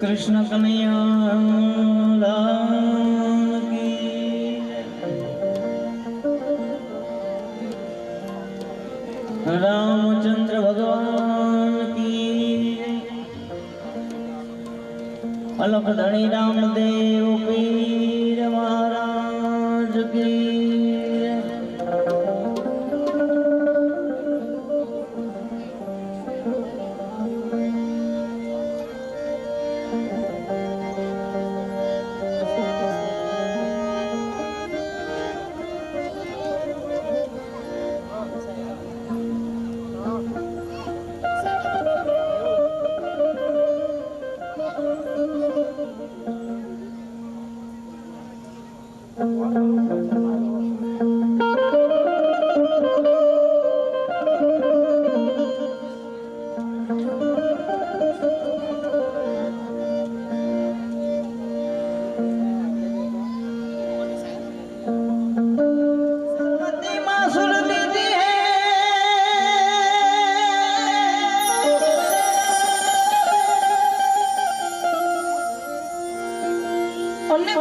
कृष्ण कन्हैया लाल की, रामचंद्र भगवान की, अलख धनी रामदेव पीर महाराज की।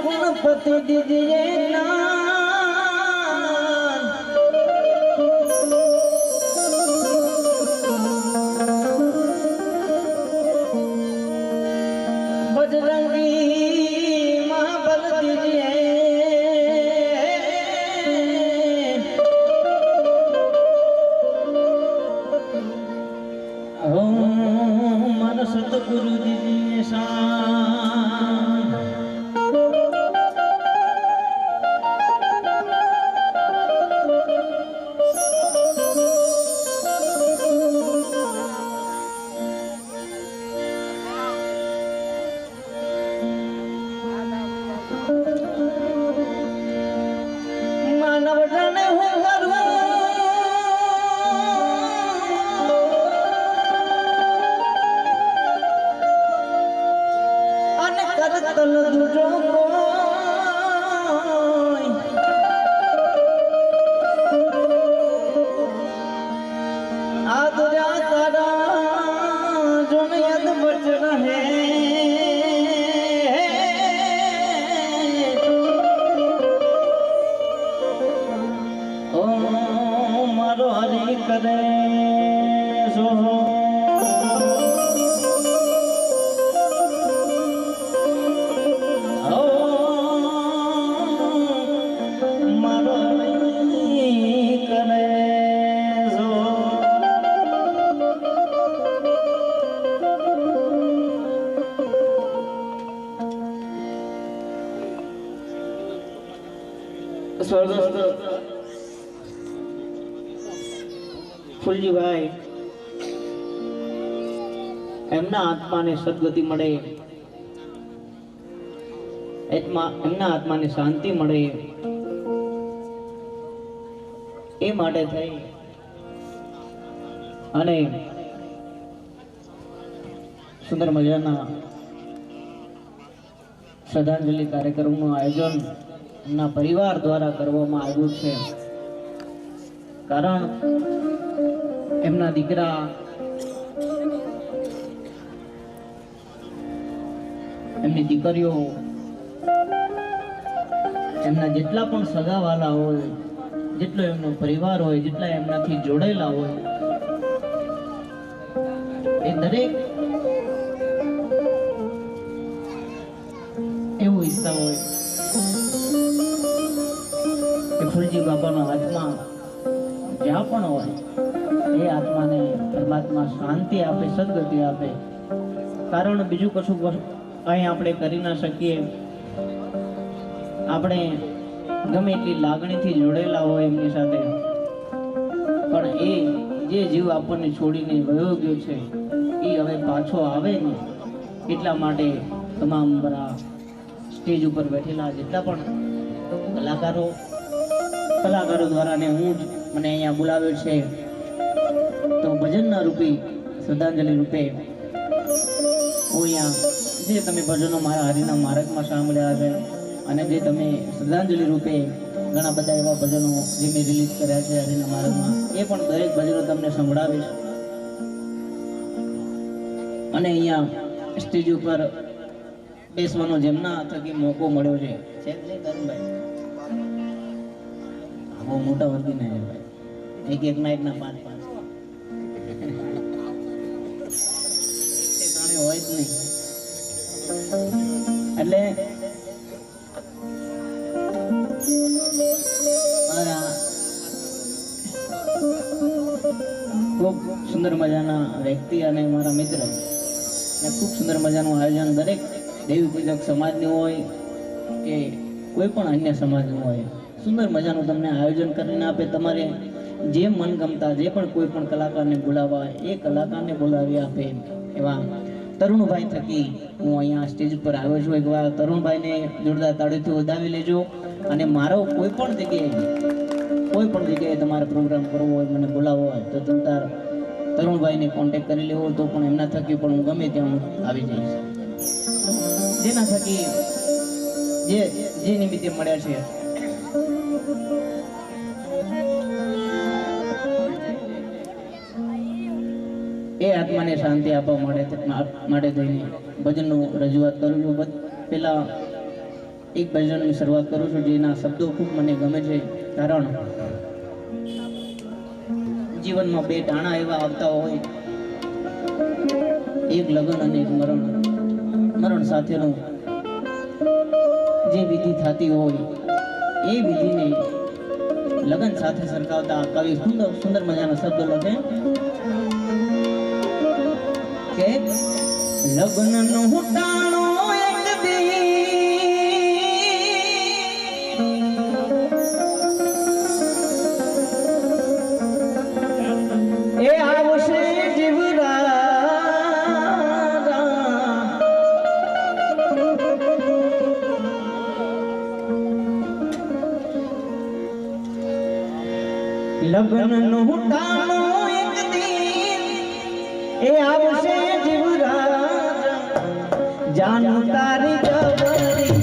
गणपति दीजिए बजरंगी महाबल दीजिए, ओम मन सतगुरु दीजिए शान। करे सो मारो करे सो। स्वर्गस्थ फूलजी भाई एमना आत्मा ने सदगति मळे, एमना आत्मा ने शांति मळे ए माटे थई अने सुंदर मजाना श्रद्धांजलि कार्यक्रमનું આયોજન એમના પરિવાર દ્વારા કરવામાં આવ્યું છે। કારણ એમના દીકરા એમની દીકરીઓ એમના જેટલા પણ સગાવાલા હોય, જેટલો એમનો પરિવાર હોય, જેટલા એમનાથી જોડાયેલા હોય એ દરેક એવું ઈચ્છતા હોય કે ફૂલજી બાબાનો આત્મા જ્યાં પણ હોય એ આત્માને પરમાત્મા શાંતિ આપે, સદગતિ આપે। કારણ બીજું કશું અહીં આપણે કરી ના શકીએ। આપણે ગમે એટલી લાગણીથી જોડેલા હોય એમની સાથે, પણ એ જે જીવ આપણને છોડીને વયો ગયો છે એ હવે પાછો આવે ને, એટલા માટે તમામ બરા સ્ટેજ ઉપર બેઠેલા જેટલા પણ કલાકારો દ્વારા ને હું જ મને અહીંયા બોલાવ્યો છે, તો ભજનના રૂપી શ્રદ્ધાંજલિ રૂપે હું અહીંયા જે તમે ભજનો મારા હરિના માર્ગમાં સાંભળ્યા છે અને જે તમે શ્રદ્ધાંજલિ રૂપે ઘણા બધા એવા ભજનો જે મેં રિલીઝ કર્યા છે હરિના માર્ગમાં, એ પણ દરેક ભજનો તમને સંભળાવીશ। અને અહીંયા સ્ટેજ ઉપર બેસવાનો જેમના થકી મોકો મળ્યો છે તરુણભાઈ બહુ મોટા વર્ગી ને એક એક નાઈટ ના 5 હોય જ નહીં એટલે ખૂબ સુંદર મજાના વ્યક્તિ અને મારા મિત્ર ખૂબ સુંદર મજાનું આયોજન દરેક દેવી પૂજક સમાજનું હોય કે કોઈ પણ અન્ય સમાજનું હોય સુંદર મજાનું તમને આયોજન કરીને આપે. તમારે જે મનગમતા જે પણ કોઈ પણ કલાકારને બોલાવવા એ કલાકારને બોલાવી આપે એવા તરુણભાઈ થકી હું અહીંયા સ્ટેજ પર આવ્યો છું. એકવાર તરુણભાઈને જોરદાર તાળીથી વધાવી લેજો. અને મારો કોઈ પણ જગ્યાએ તમારે પ્રોગ્રામ કરવો હોય, મને બોલાવવો હોય તો તમે તરુણભાઈને કોન્ટેક્ટ કરી લેવો તો પણ એમના થકી પણ હું ગમે ત્યાં હું આવી જઈશ. જેના થકી જે નિમિત્તે મળ્યા છે એ આત્માને શાંતિ આપવા માટે થઈને ભજનનું રજૂઆત કરું છું. પહેલા એક ભજનની શરૂઆત કરું છું જેના શબ્દો ખૂબ મને ગમે છે. કારણ જીવનમાં 2 ટાણા એવા આવતા હોય, એક લગ્ન અને એક મરણ સાથેનું જે વિધિ થતી હોય એ વિધિને લગ્ન સાથે સરખાવતા કવિ સુંદર મજાના શબ્દો લખે કે લગ્નનું હુટાણો એક દી એ આવશે લગ્નનું હુટાણો એક દી એ આવશે જીવરાજ જાનું તારી જબરી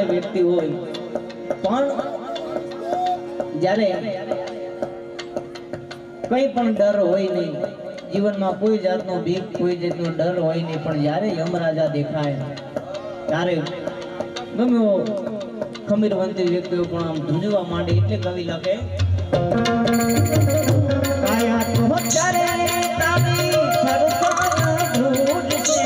વ્યક્તિ હોય પણ જ્યારે કઈ પણ ડર હોય નહીં જીવનમાં, કોઈ જાતનો બીક કોઈ જાતનો ડર હોય નહીં, પણ જ્યારે યમરાજા દેખાય ત્યારે ગમે એવો ખમીરવંતી વ્યક્તિઓ પણ આમ ધ્રુજવા માંડે. એટલે કવિ લખે કાયા તો ત્યારે તારી થરથર ધ્રુજશે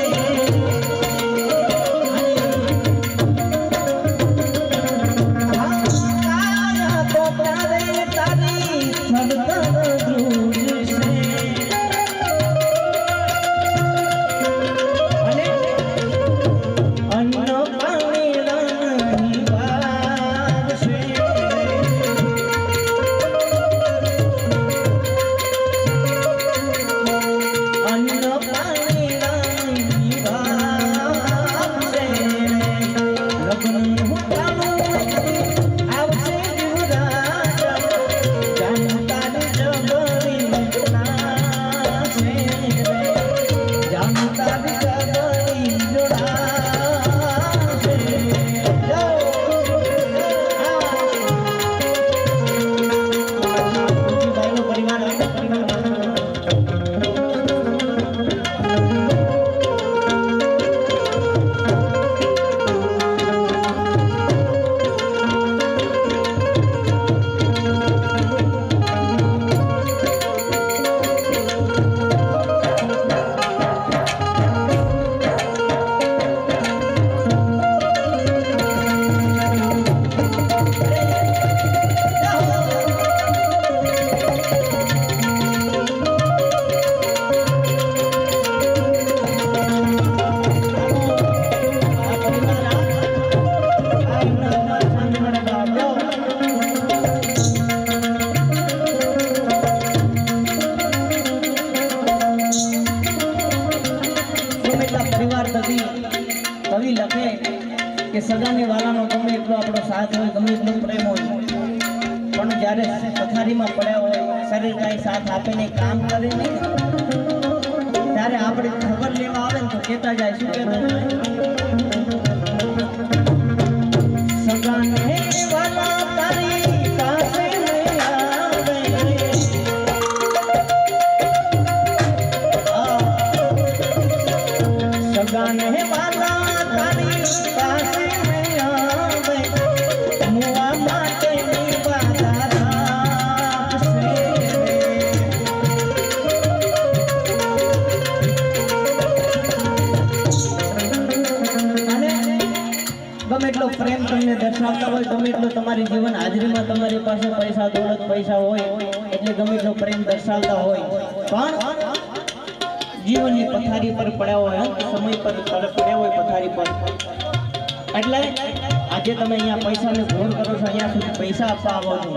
તલવાર થકી કવિ લખે કે સગાની વાલાનો ગમે એટલો આપણો સાથ હોય, ગમે એટલો પ્રેમ હોય, પણ જ્યારે પથારીમાં પડ્યા હોય, શરીર કાંઈ સાથ આપે નહીં, કામ કરે નહીં, ત્યારે આપણે ખબર લેવા આવે ને તો કહેતા જાય શું કહેતા સગાને વાલા તારી પાસે નહીં આવે, સગાને વાલા તારી પાસે નહીં આવે, મુવા માટેની વાતા રાખશે. ગમે એટલો પ્રેમ તમને દર્શાવતા હોય, ગમે એટલો તમારી જીવન હાજરીમાં તમારી પાસે પૈસા દોલત પૈસા હોય એટલે ગમે એટલો પ્રેમ દર્શાવતા હોય, પણ જીવનની પથારી પર પડ્યા હોય, સમય પર પડ્યા હોય પથારી પર, એટલે આજે તમે અહીંયા પૈસાને ઘોર કરો છો, અહીંયા સુધી પૈસા આપવા આવો છો,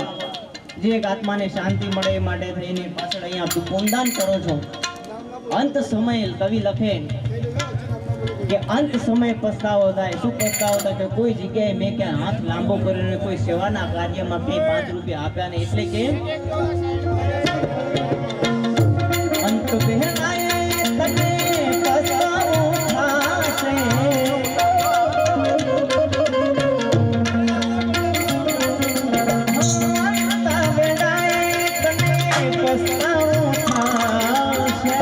જે એક આત્માને શાંતિ મળે એ માટે થઈને પાછળ અહીંયા પૂનદાન કરો છો. અંત સમયે કવિ લખે કે અંત સમય પસ્તાવો થાય. શું પસ્તાવો થાય? કે કોઈ જગ્યાએ મેં ક્યાં હાથ લાંબો કરીને કોઈ સેવાના કાર્યમાં કંઈ 5 રૂપિયા આપ્યા ને, એટલે કે અંત પહેલાય તને પસ્તાવો થાશે, અંત વેળાએ તને પસ્તાવો થાશે.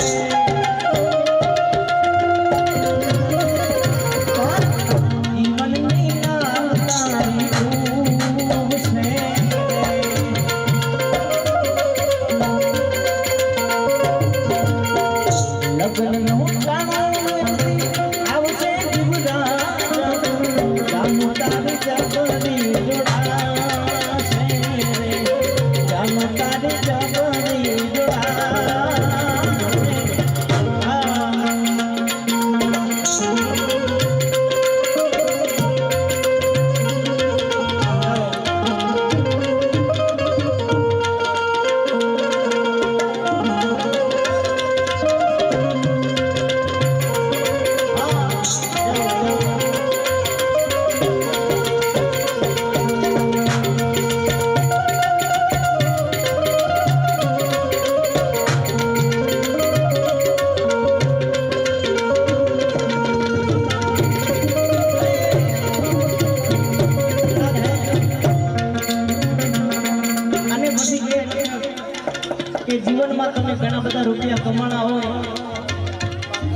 કે જીવનમાં તમે ઘણા બધા રૂપિયા કમાણા હોય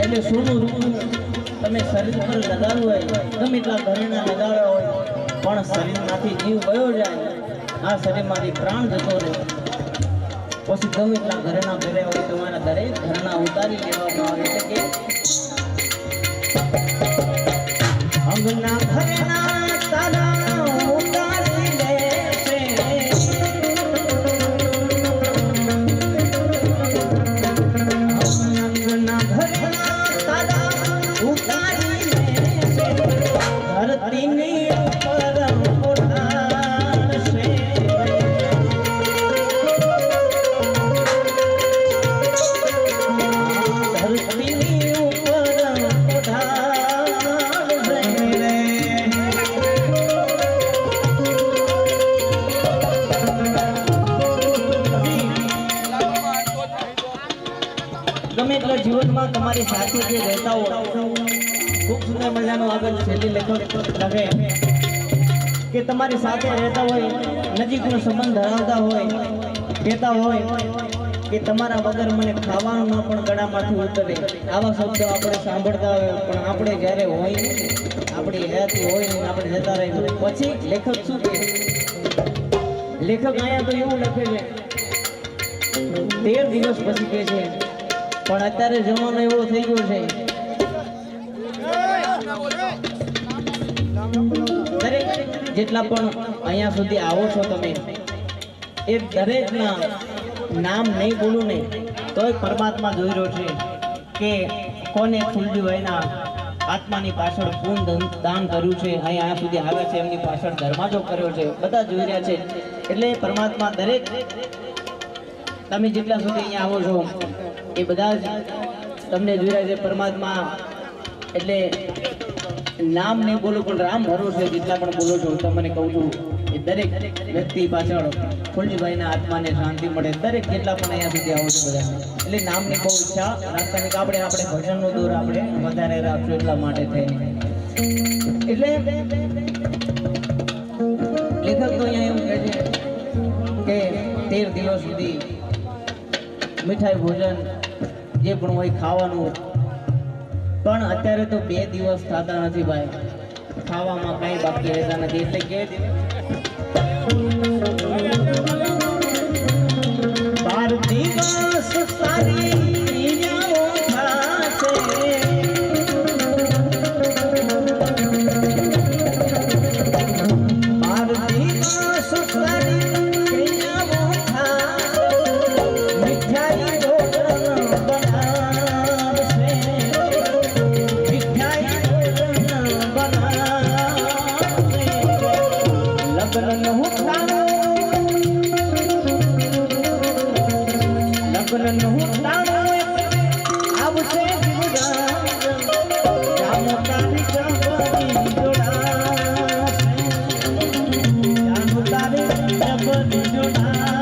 એટલે સોનું રૂપિયું તમે શરીર પર લગાડવું હોય, ગમે એટલા ઘરેણા લગાડ્યા હોય, પણ શરીરમાંથી જીવ ગયો જાય, આ શરીરમાંથી પ્રાણ જતો રહે, પછી ગમે એટલા ઘરેણા પહેર્યા હોય તમારા દરેક ઘરેણા ઉતારી લેવામાં આવે. એટલે કે અંગના ઘરેણા તારા ઉતારી લેશે, અંગના ઘરેણા તારા ઉતારી લેશે, ધરતીની ઉપર ઉઠાડશે. ધરતીની ઉપર ઉઠાડશે. ગમે એટલા જીવનમાં તમારી સાથે જે રહેતા હોય, ખૂબ સુંદર મજાનો આગળ શૈલી લેખક લખે કે તમારી સાથે રહેતા હોય, નજીકનો સંબંધ ધરાવતા હોય, કહેતા હોય કે તમારા વગર મને ખાવાનું ન પણ ગળામાંથી ઉતરે. આવા શબ્દો આપણે સાંભળતા હોય, પણ આપણે જ્યારે હોય આપણી હયાતી હોય ને આપણે જતા રહીએ પછી લેખક શું કહે? લેખક અહીંયા તો એવું લખે છે 13 દિવસ પછી કહે છે, પણ અત્યારે જમાનો એવો થઈ ગયો છે, દરેક જેટલા પણ અહીંયા સુધી આવો છો તમે, એ દરેકના નામ નહીં બોલું ને તોય પરમાત્મા જોઈ રહ્યો છે કે કોને ફૂલજીભાઈના આત્માની પાછળ પૂર્ણ દાન કર્યું છે, અહીંયા સુધી આવ્યા છે, એમની પાછળ ધર્માજો કર્યો છે, બધા જોઈ રહ્યા છે. એટલે પરમાત્મા દરેક તમે જેટલા સુધી અહીંયા આવો છો એ બધા જ તમને જોઈ રહ્યા છે. પરમાત્મા એટલે નામ નહીં બોલું પણ રામ ભરોસે જેટલા પણ બોલો છો તમને કહું છું એ દરેક વ્યક્તિ પાછળ ફૂલજીભાઈના આત્માને શાંતિ મળે. દરેક જેટલા પણ અહીંયા સુધી આવો છો બધા એટલે નામની બહુ ઈચ્છા રાખતા કે આપણે ભજનનો દોર આપણે વધારે રાખશું એટલા માટે થઈને. એટલે લેખક તો અહીંયા એવું કહે છે કે 13 દિવસ સુધી મીઠાઈ ભોજન જે પણ હોય ખાવાનું, પણ અત્યારે તો 2 દિવસ થતા નથી ભાઈ, ખાવામાં કઈ બાકી રહેતા નથી. એટલે કે 12 દિવસ સારી ક્રિયાઓ થાશે, 12 દિવસ સારી ક્રિયાઓ થાશે, મીઠાઈ ભોજન બનાવશે, મીઠાઈ ભોજન બનાવશે. લગ્નનું આવશે જામો તારી જબરી જોડાશે, જામો તારી જબરી જોડાશે.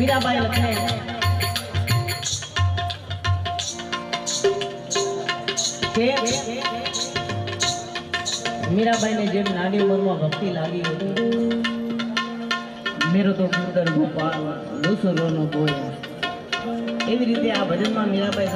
મીરાબાઈ લખે કે મીરાબાઈને જેમ નાની ઉંમરમાં ભક્તિ લાગી હતી, મેરો તો સુંદર ગોપાલ દોસરોનો કોઈ, એવી રીતે આ ભજનમાં મીરાબાઈ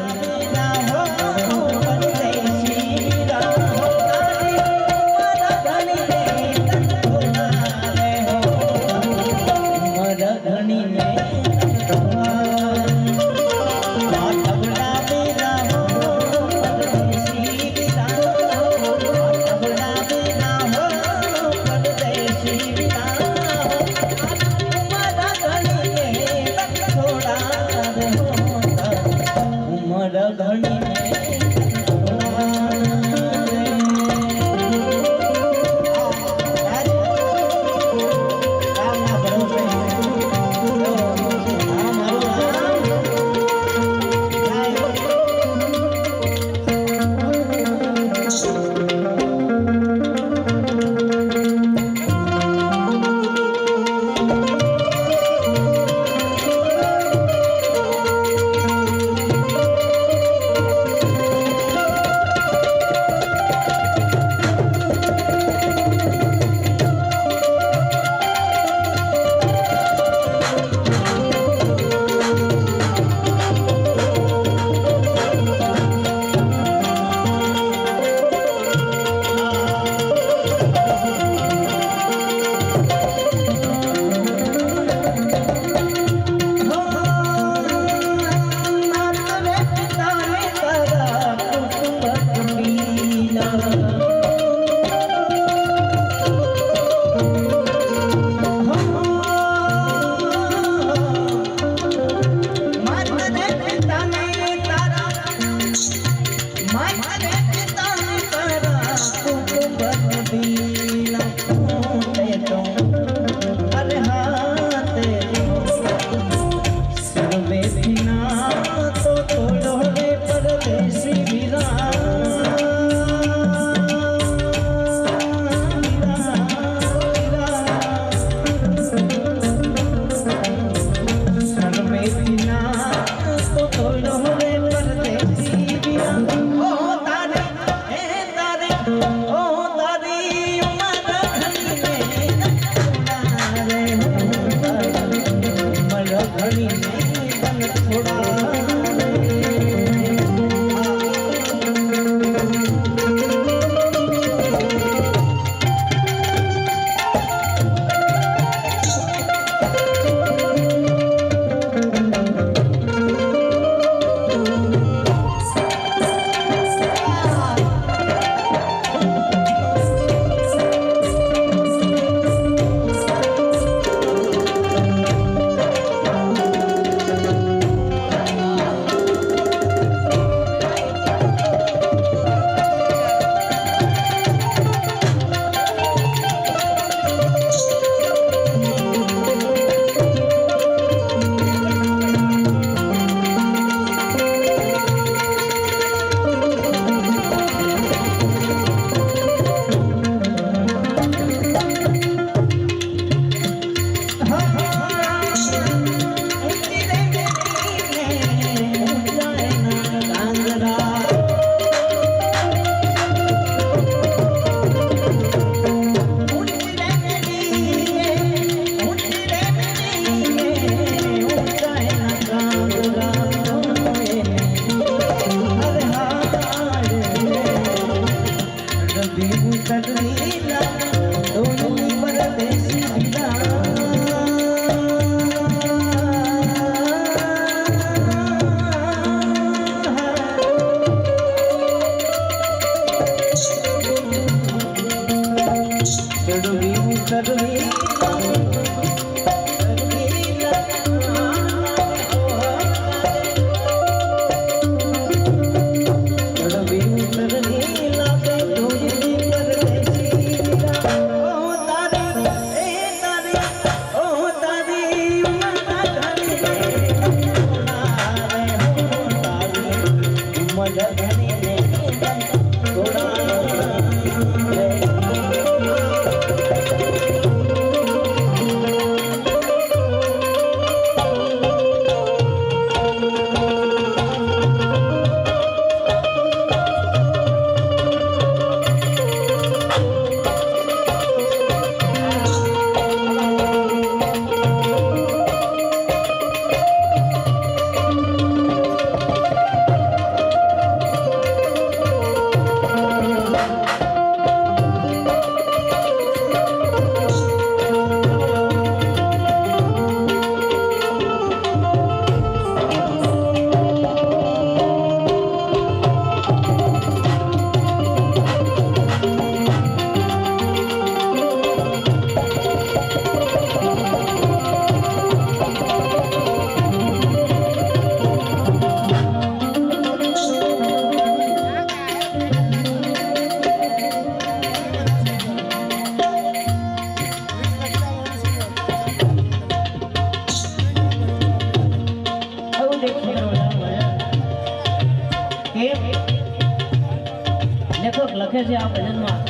લખે છે આ ભજનમાં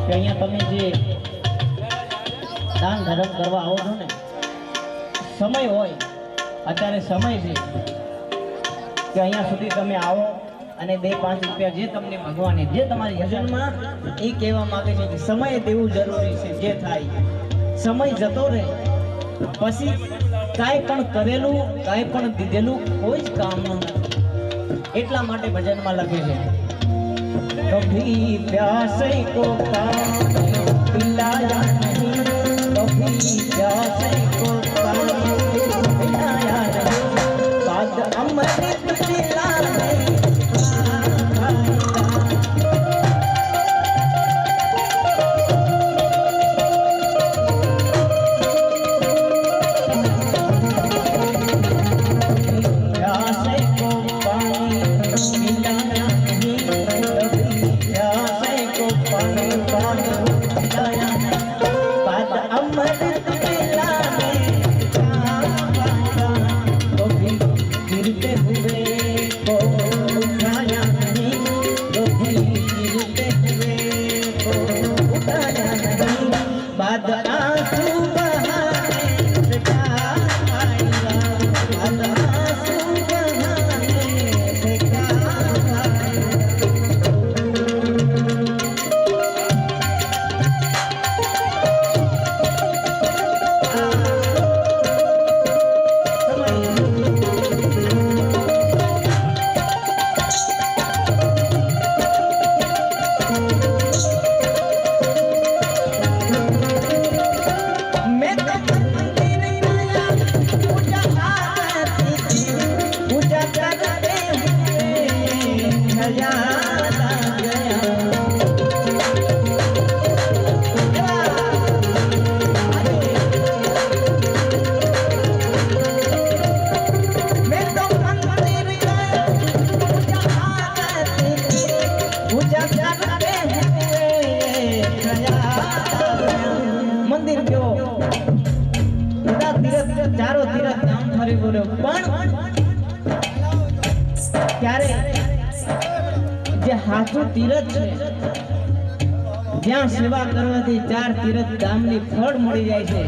કે અહીંયા તમે જે દાન ધર્મ કરવા આવો છો ને, સમય હોય અત્યારે સમય છે કે અહીંયા સુધી તમે આવો અને 2-5 રૂપિયા જે તમને ભગવાને જે તમારી ભજનમાં એ કહેવા માંગે છે કે સમય દેવું જરૂરી છે. જે થાય સમય જતો રહે પછી કાંઈ પણ કરેલું કાંઈ પણ દીધેલું કોઈ જ કામનું નથી. એટલા માટે ભજનમાં લખે છે કભી પ્યાસે કો પાણી પિલાયા નહીં, કભી પ્યાસે કો પાણી પિલાયા નહીં, બાદ અમૃત પિલાને ચારો તીરથ નામ ફરી બોલ્યો, પણ ત્યારે જે સાચું તીરથ છે જ્યાં સેવા કરવાથી 4 તીરથ ધામની ફળ મળી જાય છે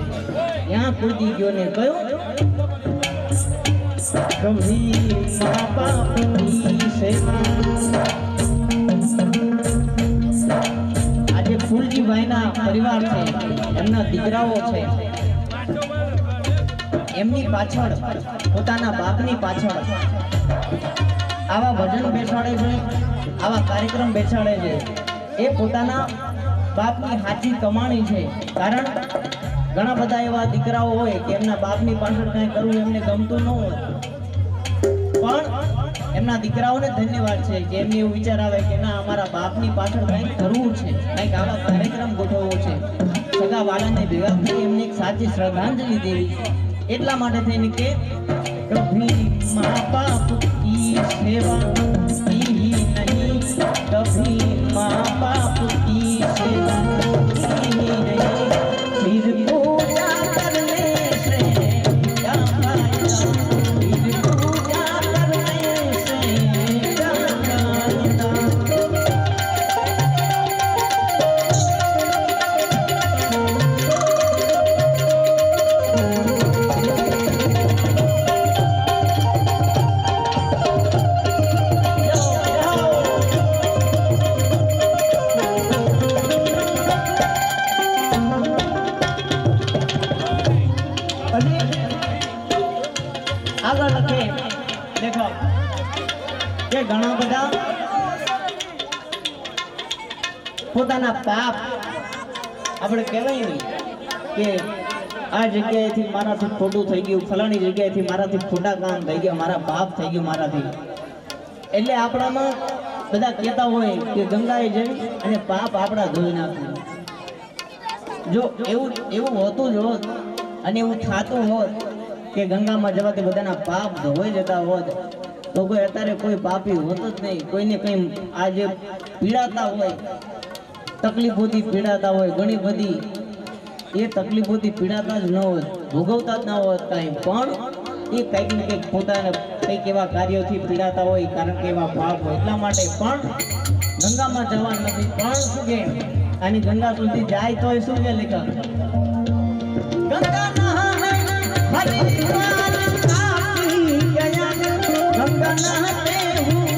ત્યાં કૂદી ગયો ને કયો કભી મા બાપની સેવા. આજે ફૂલજીભાઈના પરિવાર છે, એમના દીકરાઓ છે, એમની પાછળ પોતાના બાપની પાછળ આવા ભજન બેસાડે છે, આવા કાર્યક્રમ બેસાડે છે. એ પોતાના બાપની સાચી કમાણી છે. કારણ ઘણા બધા એવા દીકરાઓ હોય કે એમના બાપની પાછળ કંઈ કરવું એમને ગમતું ન હોય, પણ એમના દીકરાઓને ધન્યવાદ છે કે એમને એવું વિચાર આવે કે ના અમારા બાપની પાછળ કંઈક કરવું છે, કંઈક આવા કાર્યક્રમ ગોઠવવો છે, સગા વાળાને ભેગા થઈ એમને એક સાચી શ્રદ્ધાંજલિ દેવી છે. એટલા માટે થઈને કે કભી મા બાપ કી સેવા કી નહીં, કભી મા બાપ કી સેવા કી નહીં, फिर पूजा करने से क्या फायदा, फिर पूजा करने से क्या फायदा. આગળ લખે દેખો કે ઘણા બધા પોતાના પાપ આપણે કહેવાય ને કે આ જગ્યાએથી મારાથી ખોટું થઈ ગયું, ફલાણી જગ્યાએથી મારાથી ખોટા કામ થઈ ગયા, મારા પાપ થઈ ગયું મારાથી, એટલે આપણામાં બધા કહેતા હોય કે ગંગાએ જઈ અને પાપ આપણા ધોઈ નાખ્યું. જો એવું હોતું જ હોત અને એવું થતું હોત કે ગંગામાં જવાથી બધાના પાપ ધોવાઈ જતા હોત તો કોઈ અત્યારે કોઈ પાપી હોત જ નહીં. કોઈને કંઈ આ જે પીડાતા હોય, તકલીફોથી પીડાતા હોય, ઘણી બધી એ તકલીફોથી પીડાતા જ ન હોત, ભોગવતા જ ન હોત કાંઈ, પણ એ કંઈક ને કંઈક પોતાને કંઈક એવા કાર્યોથી પીડાતા હોય, કારણ કે એવા પાપ હોય, એટલા માટે પણ ગંગામાં જવા નથી. પણ શું કે આની ગંગા સુધી જાય તો એ શું કે લેખક ગંગા નહાને હરિદ્વાર કાશી ગયા, ગંગા નહાતે હુએ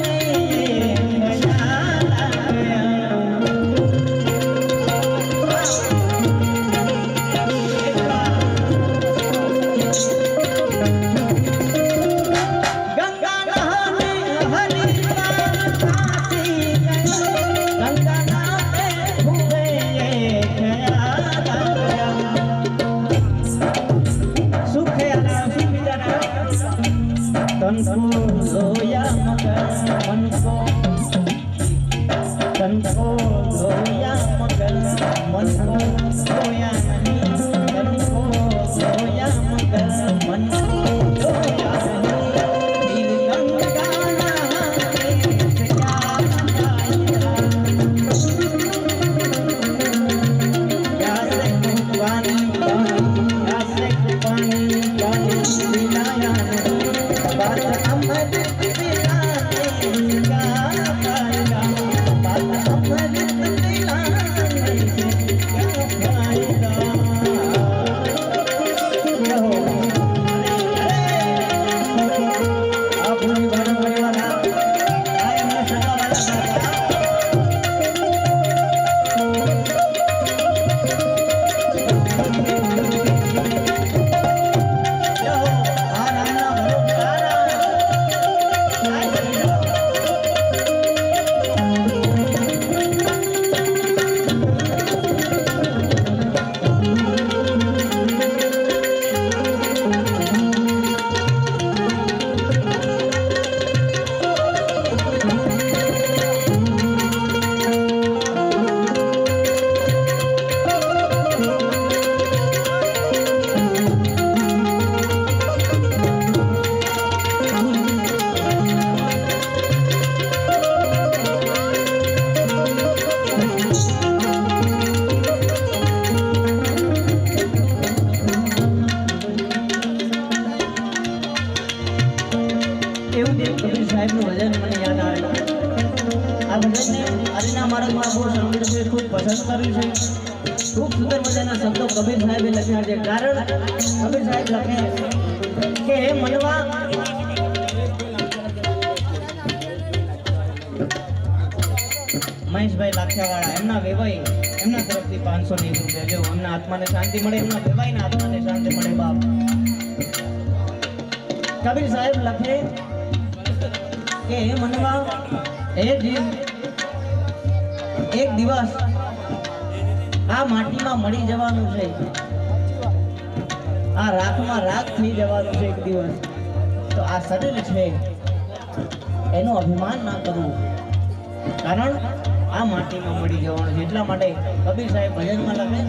खूब सुंदर मजाना शब्दों कबीर साहेब लख्या है। कारण कबीर साहेब लखे के मनवा महेश भाई लाखियावाड़ा एमना वेवाई एमना तरफथी 520 रुपया जो एमना आत्मा ने शांति मळे, एमना वेवाई ना आत्मा ने शांति मळे। बाप कबीर साहेब लखे के मनवा एक दिवस आ माटी में मળી જવાનું છે, આ રાખમાં રાખ થઈ જવાનું છે એક દિવસ। તો આ શરીર છે એનો અભિમાન ના કરવું, કારણ આ માટીમાં મળી જવાનું છે। એટલા માટે કબીર સાહેબ ભજનમાં લખે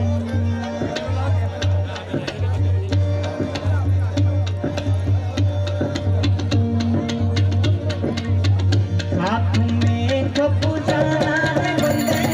हाथ में कप जाना है बंदे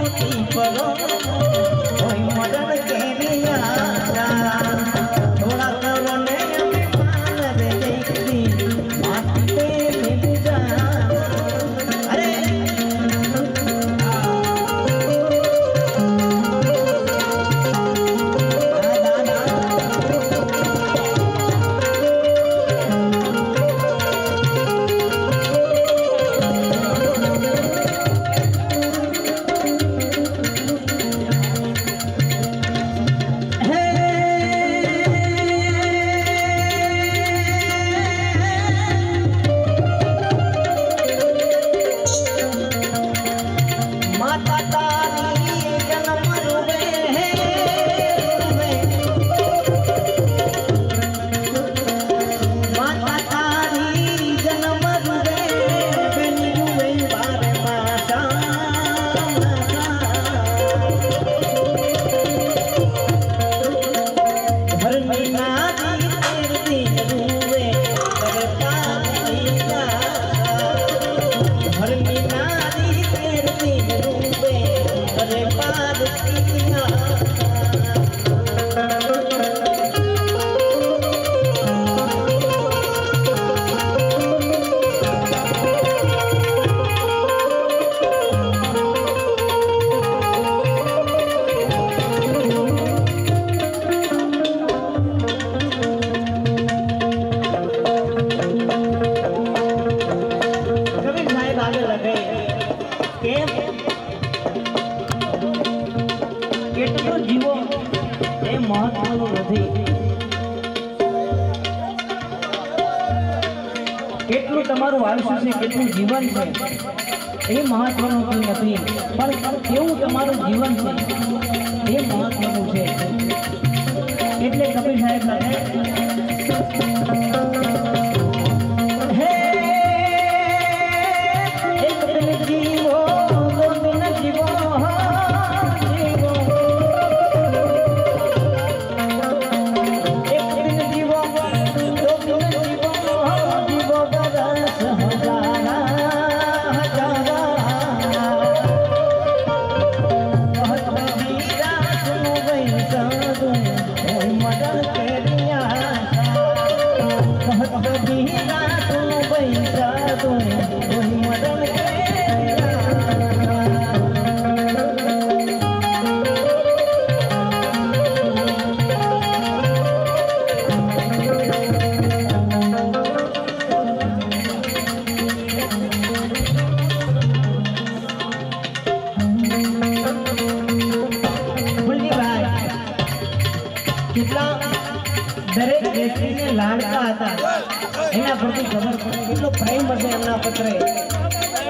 મોતી પરો કોઈ મદદ કેરિયા થોડા કરને અમે પાન રે દેખી માટી પે ભીજા અરે કેટલો જીવો એ મહત્વનું નથી, કેટલું તમારું આયુષ્ય છે, કેટલું જીવન છે એ મહત્વનું નથી, પણ કેવું તમારું જીવન છે એ મહત્વનું છે. એટલે કપિલ સાહેબ લાગે દરેક વ્યક્તિને લાડકા હતા એના પરથી ખબર પડે કેટલો પ્રેમ હશે એમના પત્રે.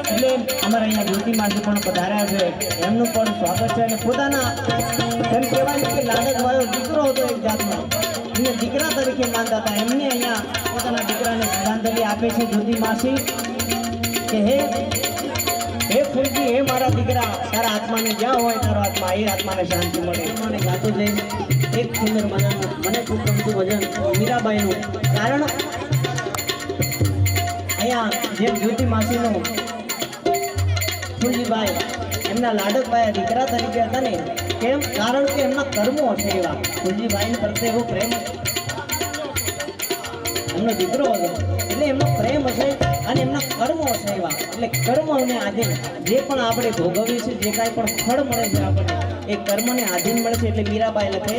એટલે અમારા અહીંયા જ્યોતિમાંથી પણ પધાર્યા છે, એમનું પણ સ્વાગત છે. અને પોતાના એમ કહેવાય કે લાડકવાયો દીકરો હતો એક જાતનો, એને દીકરા તરીકે માનતા હતા. એમને અહીંયા પોતાના દીકરાને શ્રદ્ધાંજલિ આપે છે જ્યોતિ માસી કે હે ફૂલજી, હે મારા દીકરા, તારા આત્માને જ્યાં હોય તારો આત્મા એ આત્માને શાંતિ મળે. મને ગાતો જઈને એક સુંદર મજાનું મને ખૂબ ગમતું ભજન મીરાબાઈનું. કારણ અહીંયા જેમ જ્યોતિ માસીનું ફૂલજીભાઈ એમના લાડકભાઈ દીકરા તરીકે હતા ને, કેમ? કારણ કે એમના કર્મો હશે એવા. ફૂલજીભાઈ પ્રત્યે એવો પ્રેમ, એમનો દીકરો હતો એટલે એમનો પ્રેમ હશે અને એમના કર્મો હશે એવા. એટલે કર્મને આધીન જે પણ આપણે ભોગવીએ છીએ, જે કાંઈ પણ ફળ મળે છે આપણને, એ કર્મને આધીન મળે છે. એટલે મીરાબાઈ લખે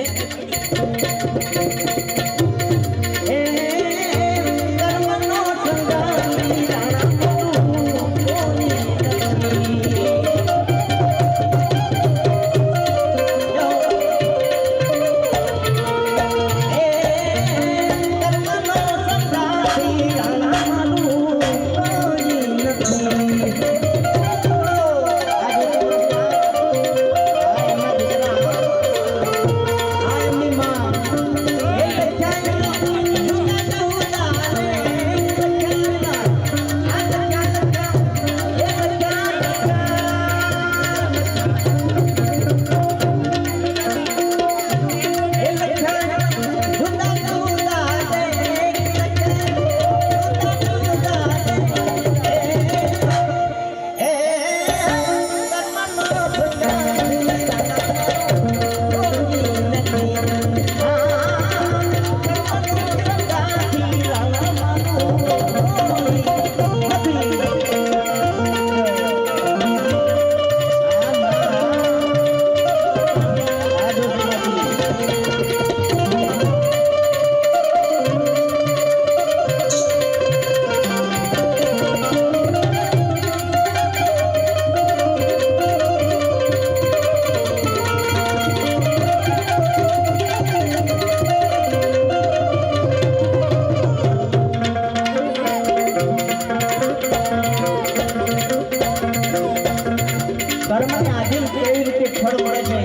કેવી રીતે ફળ મળે છે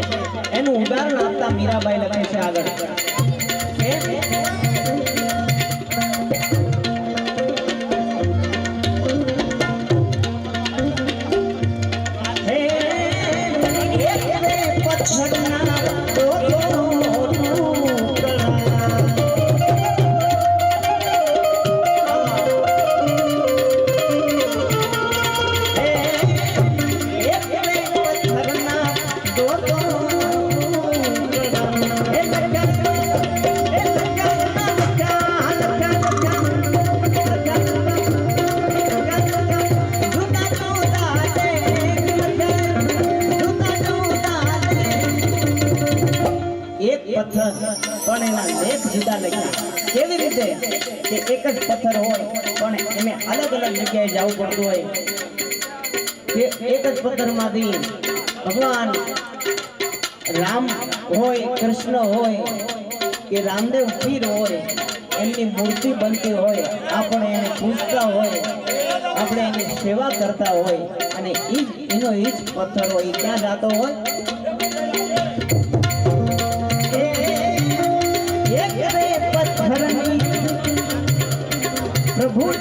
એનું ઉદાહરણ આપતા મીરાબાઈ લખે છે આગળ પણ એના લેખ જુદા લખ્યા કેવી રીતે કે એક જ પથ્થર હોય પણ એને અલગ અલગ જગ્યાએ જવું પડતું હોય કે એક જ પથ્થરમાંથી ભગવાન રામ હોય કૃષ્ણ હોય કે રામદેવ પીર હોય એમની મૂર્તિ બનતી હોય આપણે એને પૂજતા હોય આપણે એની સેવા કરતા હોય અને એનો એ જ પથ્થર હોય ક્યાં જાતો હોય प्रभु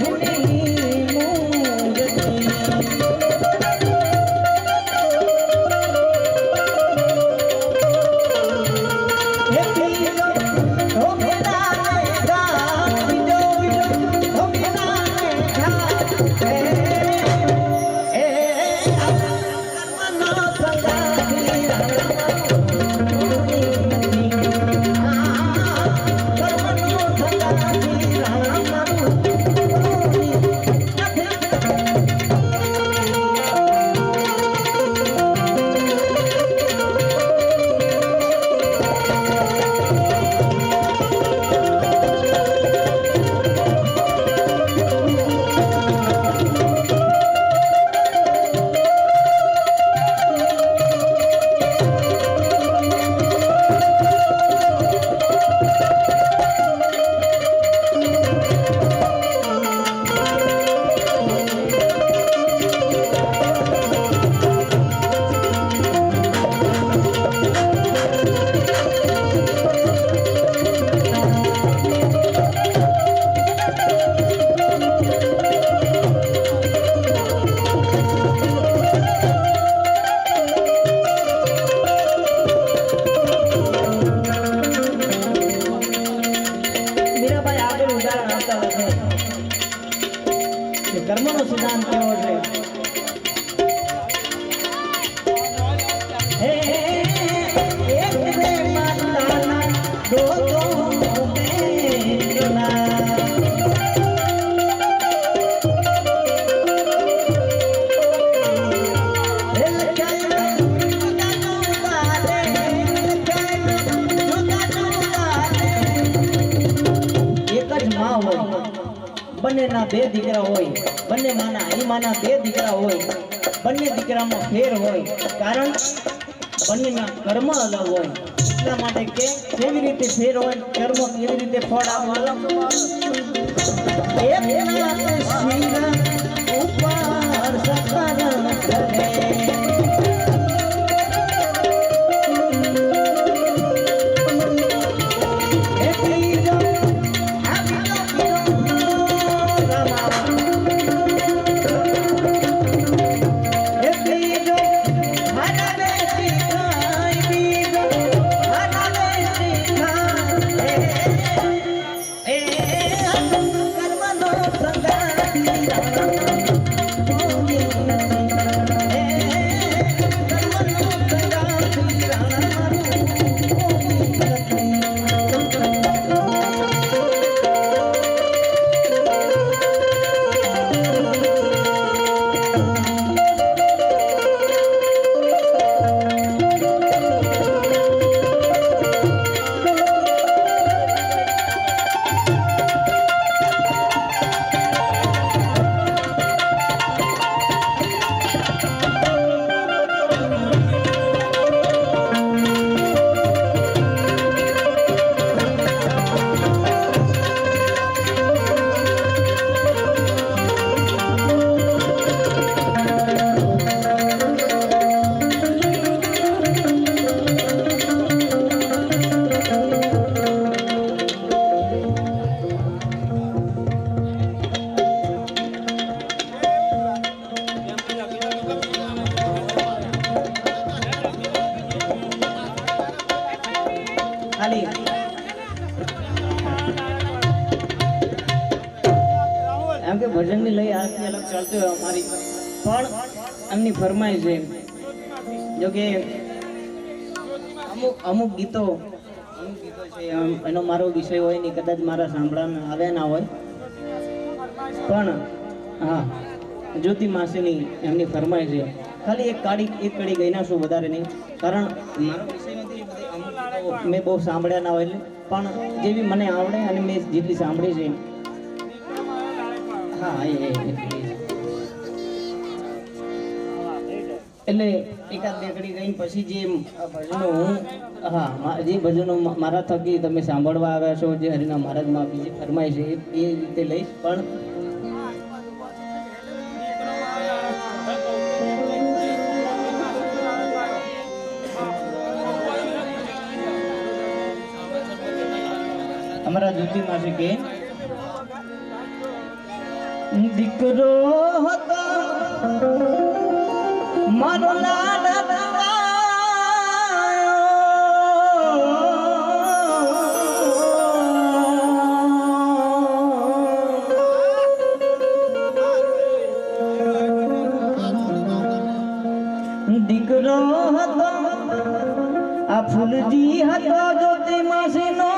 કર્મનો સિદ્ધાંત કેવો છે હે એક રે માતાના દો બંનેના બે દીકરા હોય બંને માના બે દીકરા હોય બંને દીકરામાં ફેર હોય કારણ બંનેના કર્મ અલગ હોય એટલા માટે કે કેવી રીતે ફેર હોય કર્મ કેવી રીતે ફળ આવે Thank you. ખાલી એમ કે ભજનની લઈ આરતી અલગ ચાલતી હોય અમારી, પણ એમની ફરમાઈ છે જો કે અમુક ગીતો છે એનો મારો વિષય હોય નહીં, કદાચ મારા સાંભળવામાં આવે ના હોય, પણ હા જ્યોતિ માસીની એમની ફરમાઈ છે. ખાલી એક કડી ગઈ ના શું, વધારે નહીં, કારણ મારો વિષય નથી. અમુક ગીતો મેં બહુ સાંભળ્યા ના હોય, પણ જેવી મને આવડે અને મેં જેટલી સાંભળી છે હા એટલે એકાદ બે કડી ગઈ પછી જે ભજનો હું જે ભજનો મારા થકી તમે સાંભળવા આવ્યા છો, જે હરિના મહારાજમાં બીજી ફરમાય છે એ રીતે લઈશ. પણ અમારા જ્યોતિ માસી કે દીકરો હતો મારો લાડવા, દીકરો હતો આ ફૂલજી હતો જ્યોતિ માસી નો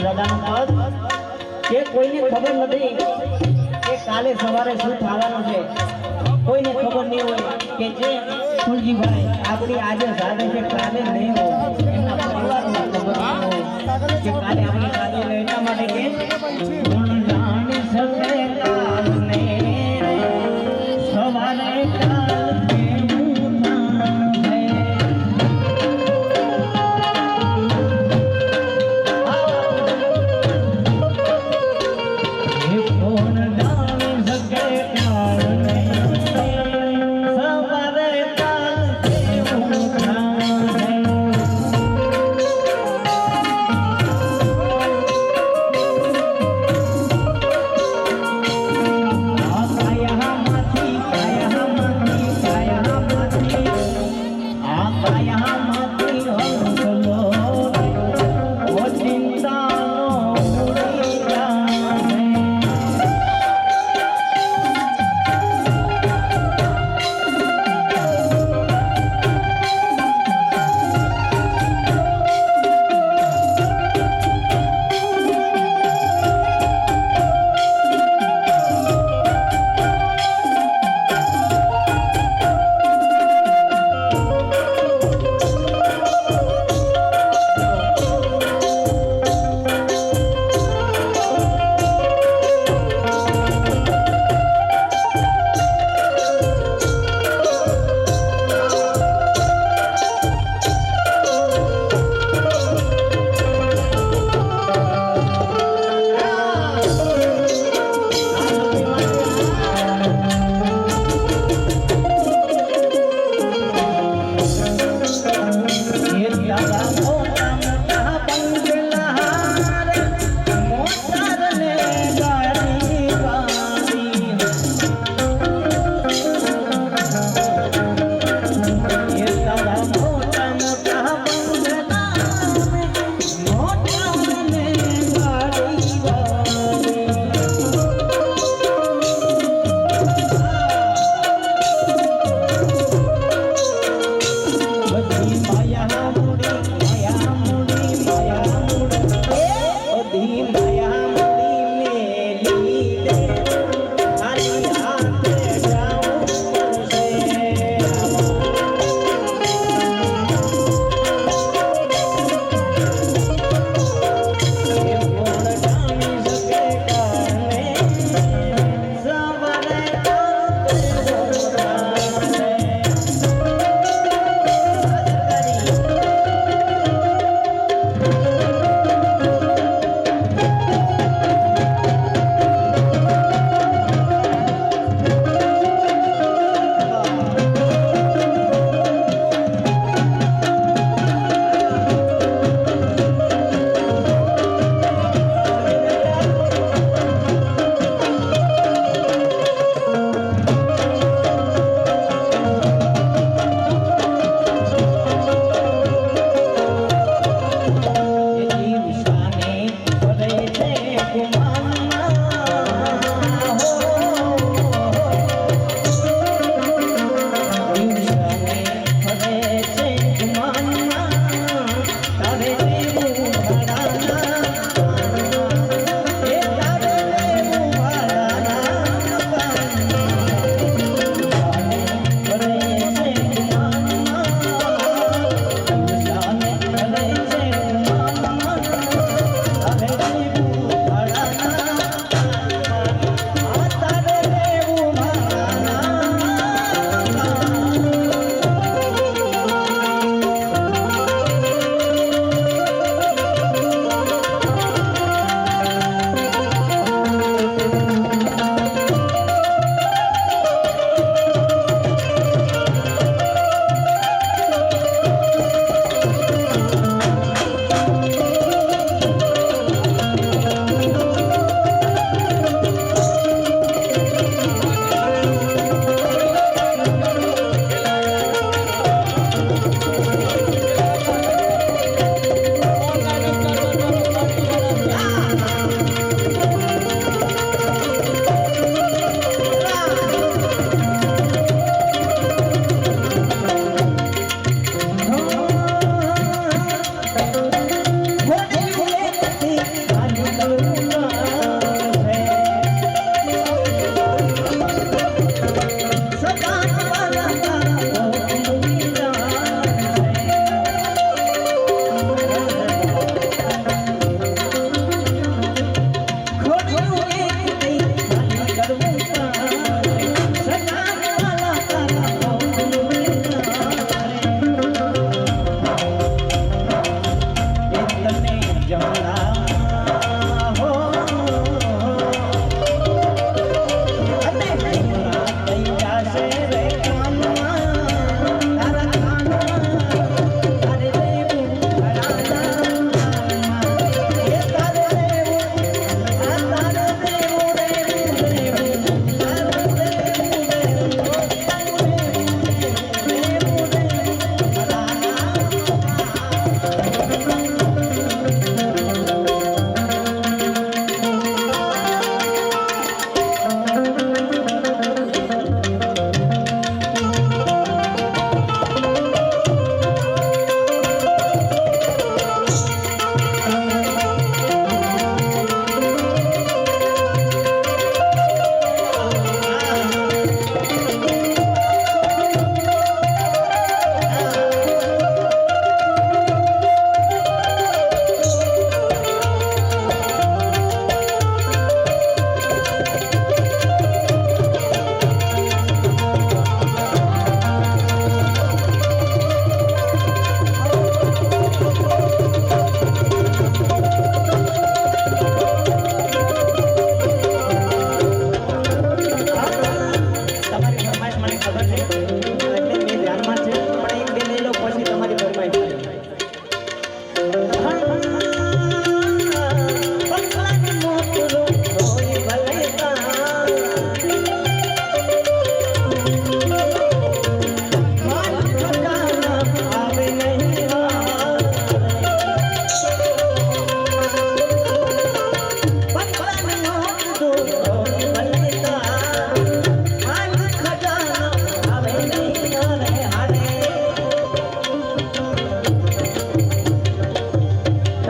દાદાનું પદ કે કોઈને ખબર નથી કે કાલે સવારે શું થવાનું છે. કોઈને ખબર નહીં હોય કે જે સુરજીભાઈ આપણી આજે સાથે છે કાલે નહીં હોય. એમના પરિવારને ખબર નહીં હોય કે કાલે આપણે કાલે એટલા માટે કે કોણ જાણી શકે કાલને સવારે કાલ કેવું થાય. કોણ જાણી શકે કાલને સવારે કાલ કેવું થાય.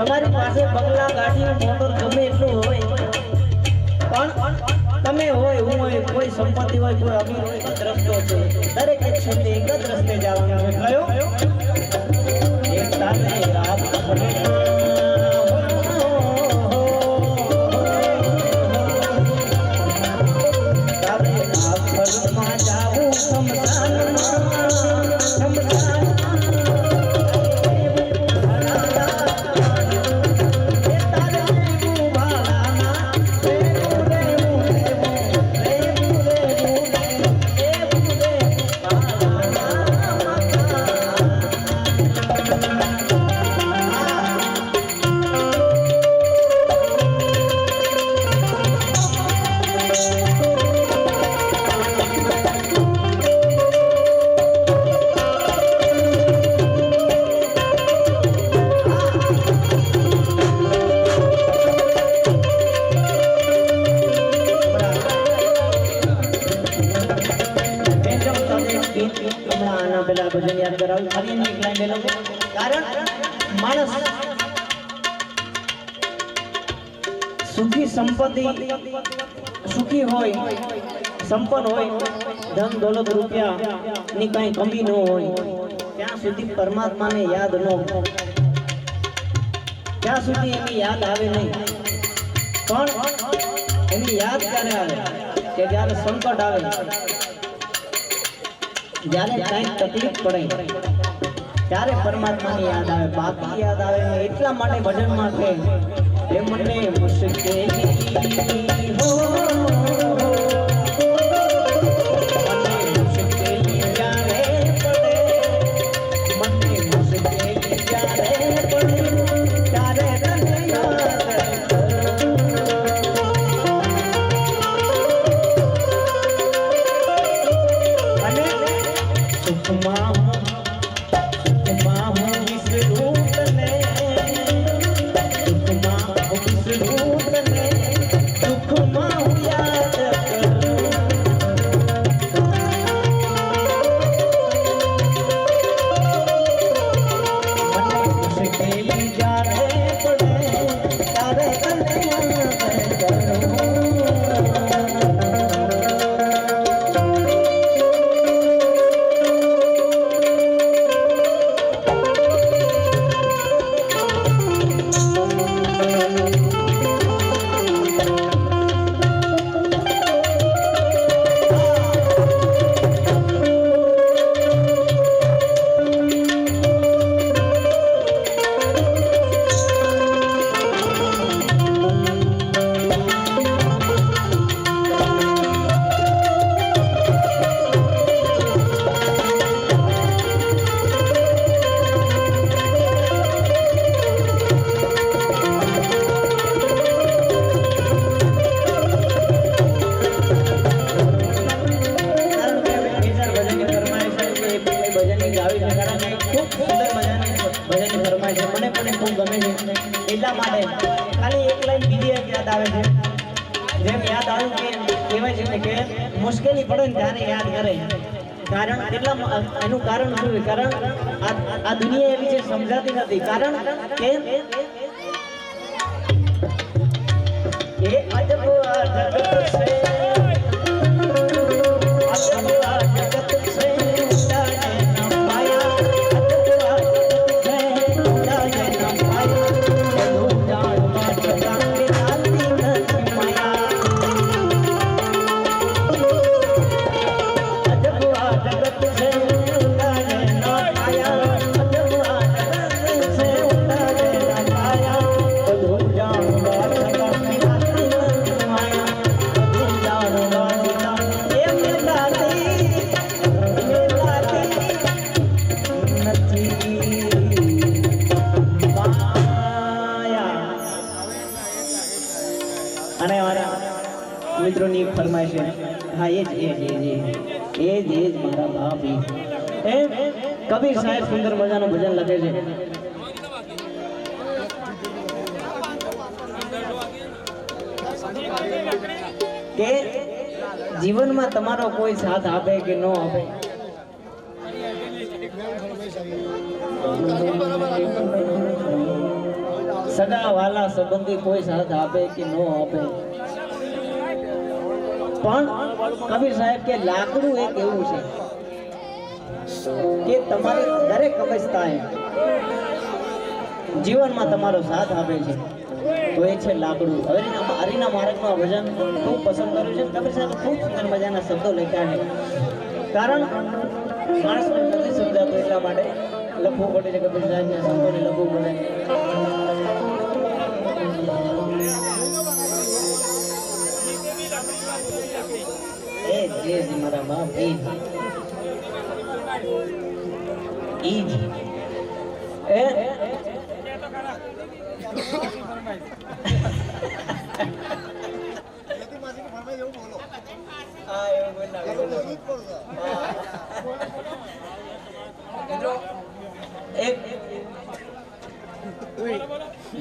તમારી પાસે બંગલા ગાડી મોટર ગમે એટલું હોય પણ તમે હોય હું હોય કોઈ સંપત્તિ હોય કોઈ અમીર હોય એક રસ્તો છે દરેક એક સુધી એક જ રસ્તે જવાનું છે કયો એક તારે રાત ભજન યાદ કરાવું ફરી એક લાઈન લેલો કારણ માણસ સુખી સંપત્તિ સુખી હોય સંપન્ન હોય ધન દોલત રૂપિયા ની કઈ કમી ન હોય ત્યાં સુધી પરમાત્માને યાદ ન ત્યાં સુધી એની યાદ આવે નહીં પણ એની યાદ ક્યારે આવે કે જ્યારે સંકટ આવે જ્યારે કઈ તકલીફ પડે ત્યારે પરમાત્માની યાદ આવે બાકી યાદ આવે એટલા માટે ભજનમાં છે એ મને મુશ્કેલી હો એટલા માટે ખાલી એક લાઈન બીજી એક યાદ આવે છે જેમ યાદ આવ્યું કે કહેવાય છે કે મુશ્કેલી પડે ને ત્યારે યાદ કરે કારણ એટલા એનું કારણ શું છે કારણ આ દુનિયા એવી છે સમજાતી નથી કારણ કે એ અજબ જગત છે મિત્રોની ફરમાઈશ છે હા એ જ મારા બાપ એમ કબીર સાહેબ સુંદર મજાનું ભજન લખે છે કે જીવનમાં તમારો કોઈ સાથ આપે કે ન આપે સગા વાલા સંબંધી કોઈ સાથ આપે કે ન આપે, પણ કબીર સાહેબ કે લાકડું એક એવું છે કે તમારી દરેક અવસ્થાએ જીવનમાં તમારો સાથ આપે છે, તો એ છે લાકડું. હવે હરિના માર્ગમાં ભજન ખૂબ પસંદ કર્યું છે. કબીર સાહેબ ખૂબ સુંદર મજાના શબ્દો લખ્યા છે, કારણ માણસને નથી સમજાતું એટલા માટે લખવું પડે છે. કબીર સાહેબના શબ્દોને લખવું પડે. મારા બાપ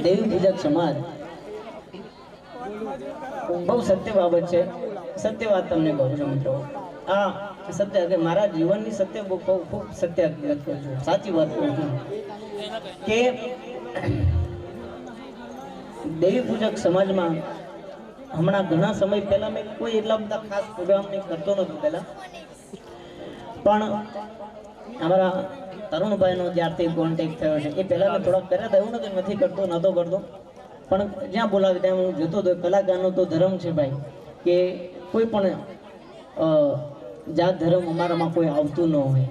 દેવી પૂજક સમાજ બહુ સત્ય બાબત છે. સત્ય વાત તમને કહું છું મિત્રો, આ સત્ય કે મારા જીવનની સત્ય ખૂબ સત્ય હકીકત કહું છું, સાચી વાત કહું છું કે દેવી પૂજક સમાજમાં હમણાં ઘણા સમય પહેલા મેં કોઈ એટલા બધા ખાસ પ્રોગ્રામ કરતો નહોતો પહેલા, પણ અમારા તરુણભાઈનો જ્યારથી કોન્ટેક્ટ થયો છે એ પહેલા મેં થોડાક પહેલા થયું નથી કરતો, પણ જ્યાં બોલાવી ત્યાં હું જતો હતો. કલાકારનો તો ધર્મ છે ભાઈ કે કોઈ પણ જાત ધર્મ અમારામાં કોઈ આવતું ન હોય,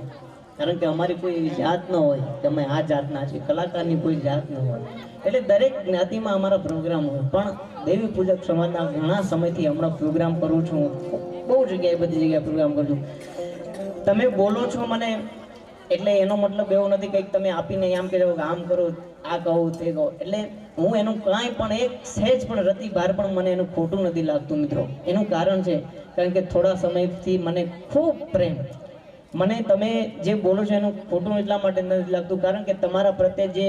કારણ કે અમારી કોઈ એવી જાત ન હોય કે અમે આ જાતના છીએ. કલાકારની કોઈ જાત ન હોય એટલે દરેક જ્ઞાતિમાં અમારા પ્રોગ્રામ હોય. પણ દેવી પૂજક સમાજના ઘણા સમયથી હમણાં પ્રોગ્રામ કરું છું, બહુ જગ્યાએ બધી જગ્યાએ પ્રોગ્રામ કરું છું. તમે બોલો છો મને એટલે એનો મતલબ એવો નથી કે તમે આપીને આમ કહેજો કે આમ કરો, આ કહો તે કહો. એટલે હું એનું કાંઈ પણ એક સહેજ પણ રતિ ભાર પણ મને એનું ખોટું નથી લાગતું મિત્રો. એનું કારણ છે કારણ કે થોડા સમયથી મને ખૂબ પ્રેમ, મને તમે જે બોલો છો એનું ખોટું એટલા માટે નથી લાગતું કારણ કે તમારા પ્રત્યે જે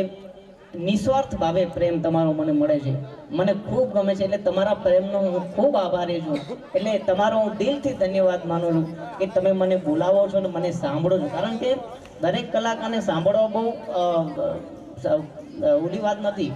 નિસ્વાર્થ ભાવે પ્રેમ તમારો મને મળે છે, મને ખૂબ ગમે છે. એટલે તમારા પ્રેમનો હું ખૂબ આભારી છું. એટલે તમારો હું દિલથી ધન્યવાદ માનું છું કે તમે મને બોલાવો છો અને મને સાંભળો છો, કારણ કે દરેક કલાકારને સાંભળવા બહુ ઓલી વાત નથી,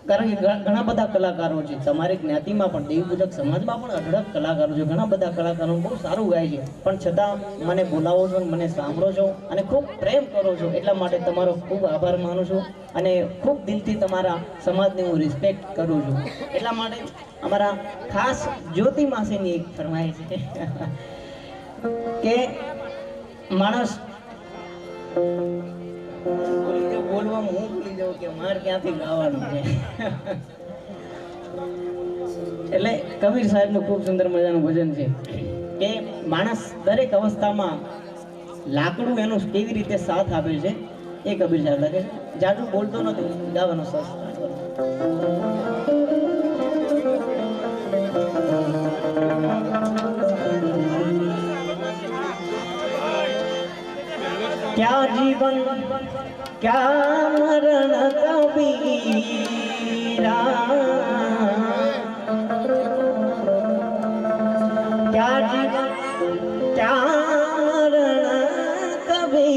કારણ કે ઘણા બધા કલાકારો છે તમારી જ્ઞાતિમાં પણ, દેવી પૂજક સમાજમાં પણ અઢળક કલાકારો છે. ઘણા બધા કલાકારો બહુ સારું ગાય છે, પણ છતાં મને બોલાવો છો, મને સાંભળો છો અને ખૂબ પ્રેમ કરો છો. એટલા માટે તમારો ખૂબ આભાર માનું છું અને ખૂબ દિલથી તમારા સમાજની હું રિસ્પેક્ટ કરું છું. એટલા માટે અમારા ખાસ જ્યોતિ માસીની એક ફરમાઈશ છે કે માણસ બોલવામાં હું ભૂલી જાઉં કે મારે ક્યાંથી ગાવાનું છે. એટલે કબીર સાહેબનું ખૂબ સુંદર મજાનું ભજન છે કે માણસ દરેક અવસ્થામાં લાકડું એનું કેવી રીતે સાથ આપે છે એ કબીર સાહેબ લાગે છે. જાજુ બોલતો નથી, ગાવાનો સરસ. क्या जीवन क्या मरण कबीरा, क्या जीवन क्या मरण कबीरा,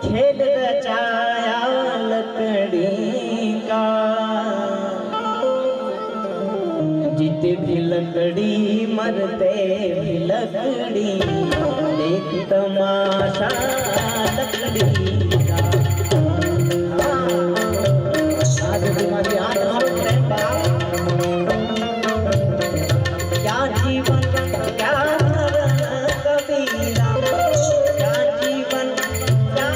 खेल रचाया लकड़ी का, जीते भी लकड़ी मरते भी लकड़ी, देख तमाशा लकड़ी का। आज तुम्हारी आज क्या जीवन क्या मरण कबीरा, क्या जीवन क्या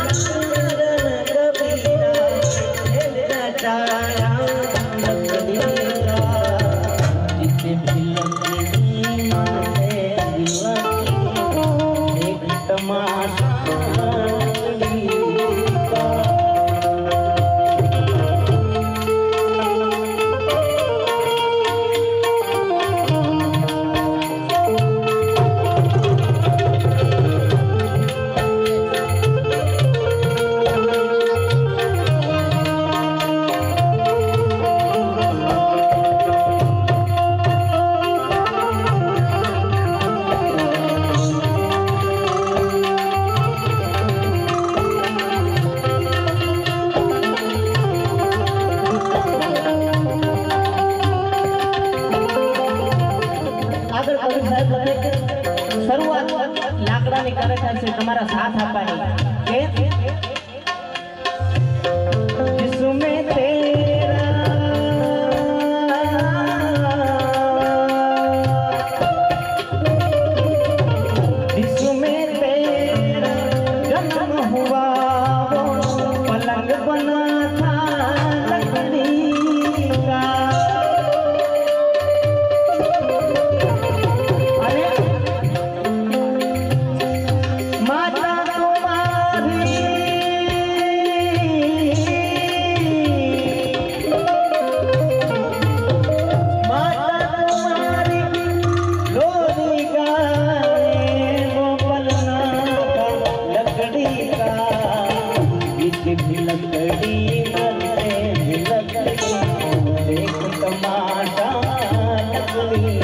मरण कबीरा, खेल रचाया लकड़ी का, जिसे भी लकड़ी मारे एक तमाशा लकड़ी का। પાસે તમારા સાથ આપવાની કે जिसमें तेरा जिसमें तेरा जन्म हुआ वो पलंग बना था लकड़ी का अरे माता तुम्हारी लकड़ी मरते लकड़ी देख तमाशा लकड़ी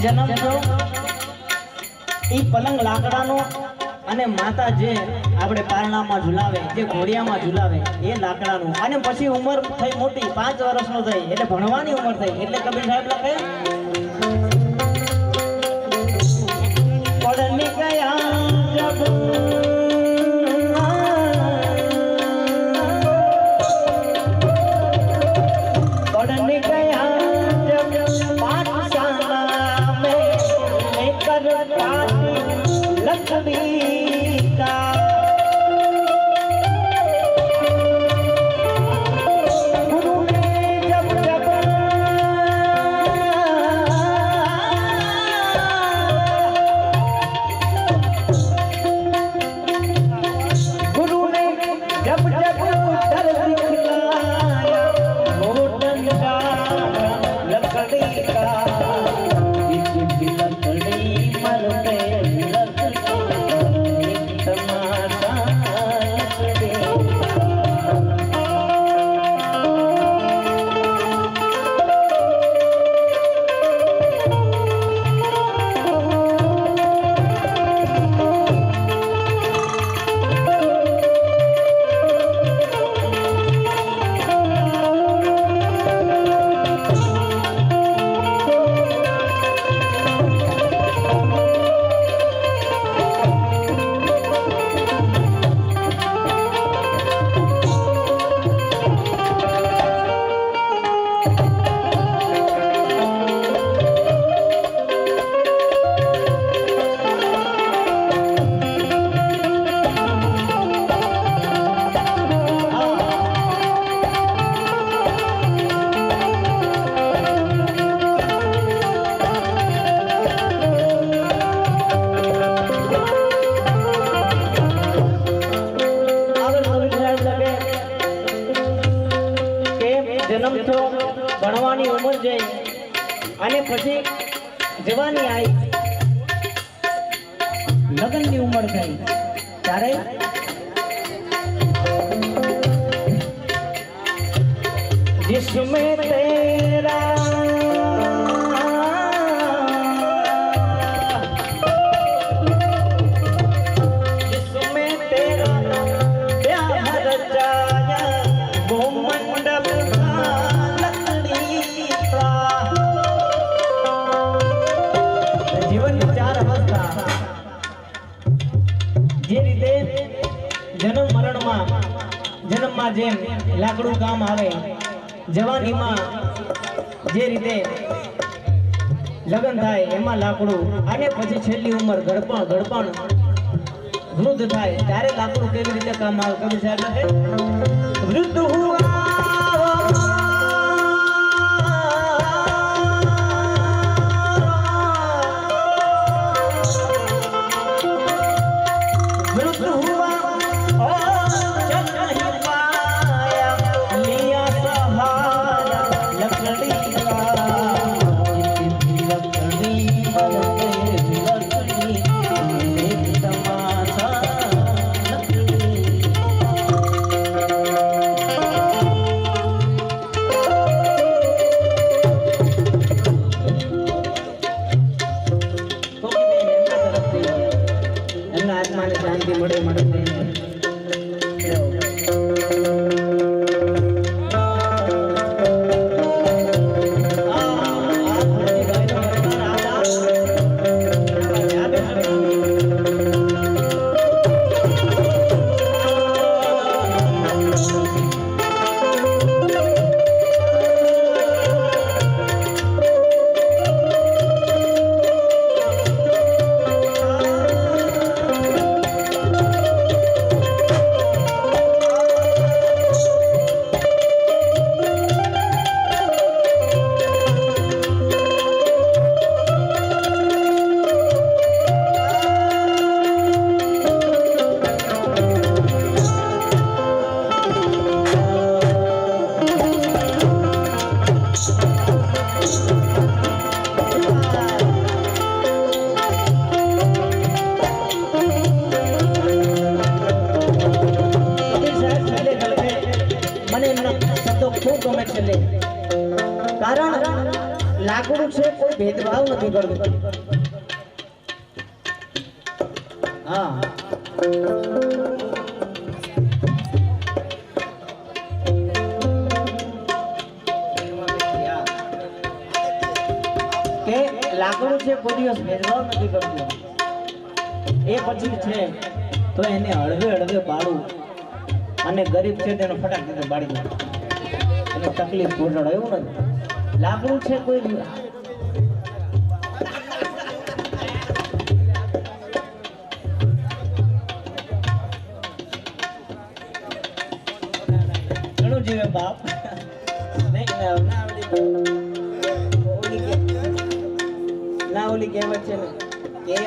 जन्म थो ई पलंग लाकडानो અને માતા જે આપણે પારણામાં ઝુલાવે જે ઘોડિયામાં ઝુલાવે એ લાકડાનું અને પછી ઉંમર થઈ મોટી 5 વર્ષનો થઈ એટલે ભણવાની ઉંમર થઈ એટલે કબીર સાહેબ લખે પડને ગયા જબ પડને ગયા लकड़ी का गुरु ने जब जब गुरु ने जब जब डर दिखलाया वो डंडा लकड़ी का लकड़ी मरते जन्म थो भणवानी उमर जई અને પછી જવાની આવી લગ્નની ઉંમર થઈ ત્યારે जिसमें तेरा जिसमें तेरा प्यार रचाया वो मंडप जन्म मरण जन्म में जेम लाकड़ू काम आवे जवानी में जे रीते लग्न थाय एमां लाकड़ू आने पछी छेल्ली उमर गड़पण वृद्ध थाय त्यारे लाकड़ू केवी रीते काम आवे कबीर साहेब लखे वृद्ध हुआ કારણ લાકડું છે કોઈ ભેદભાવ નથી કરતું. હા કે લાકડું છે કોઈ દિવસ ભેદભાવ નથી કરતું. એ પછી છે તો એને હળવે હળવે બાળું અને ગરીબ છે તેનો ફટાક દીધો બાળી દો એને તકલીફ પહોંચાડો એવું નથી. લાકડું છે કોઈ ઘણું જીવે બાપ ના ઓલી કહેવત છે ને કે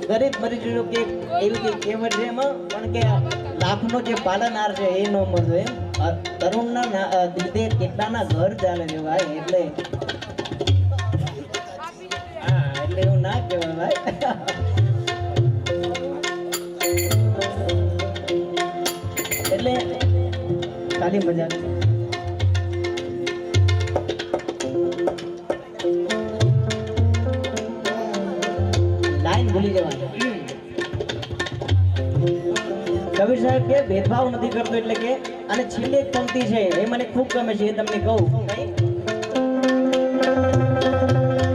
ગરીબ મરી ગયો કે એવી કે કહેવત છે એમાં પણ કે લાખનો જે પાલનહાર છે એ નો મળે. તરુણના લીધે કેટલાના ઘર ચાલે છે ભાઈ. એટલે હા એટલે એવું ના કહેવાય ભાઈ. એટલે ખાલી મજા ભૂલી જવાનું. કબીર સાહેબ કે ભેદભાવ નથી કરતો એટલે કે અને છેલ્લી એક પંક્તિ છે એ મને ખૂબ ગમે છે એ તમને કહું.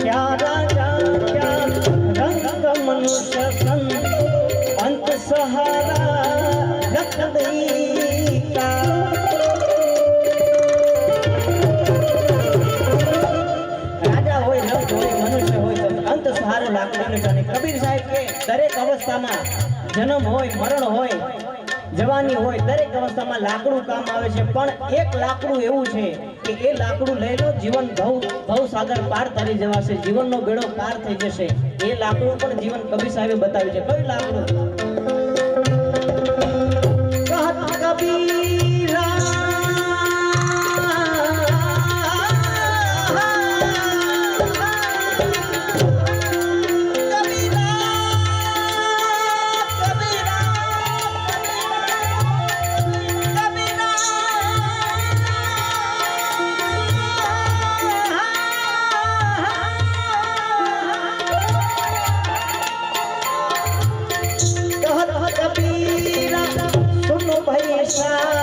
ક્યાં રાજા ક્યાં રંગ મનુષ્ય સંગ અંત સહારા રખ દઈકા. રાજા હોય રંગ હોય મનુષ્ય હોય અંત સહારો લાકડાને જાણે. કબીર સાહેબ કે દરેક અવસ્થામાં જન્મ હોય મરણ હોય જવાની હોય દરેક અવસ્થામાં લાકડું કામ આવે છે. પણ એક લાકડું એવું છે કે એ લાકડું લઈ લો જીવન ભવ સાગર પાર તારી જવાશે. જીવનનો બેડો પાર થઈ જશે. એ લાકડું પણ જીવન કબીર સાહેબે બતાવ્યું છે. કયું લાકડું? કબીરા સુનો ભાઈ સા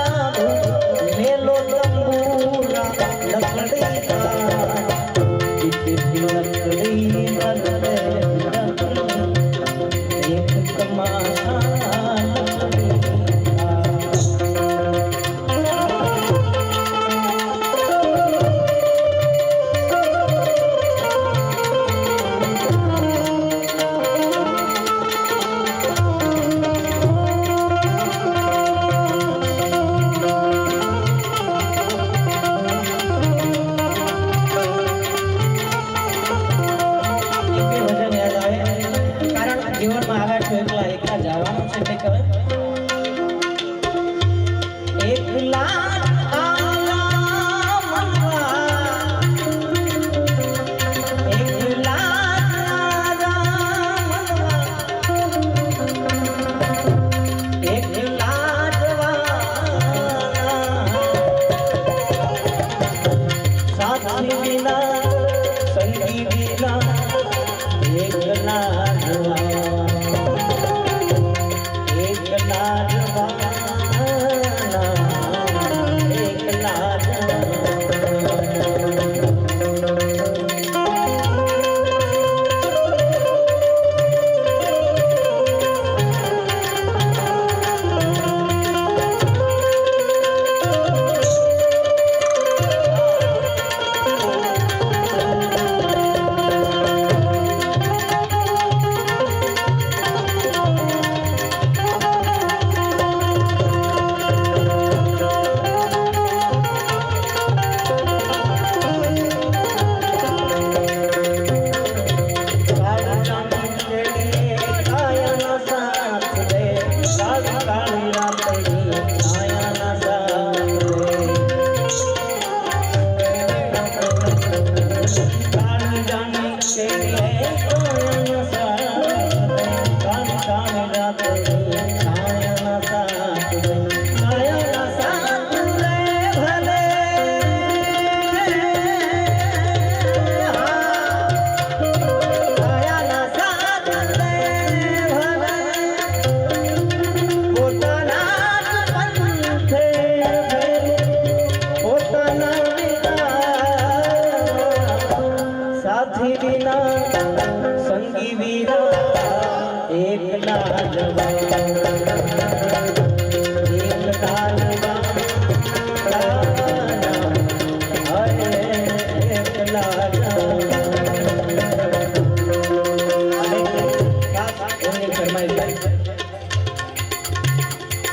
સંગી વીરા એકલા જવા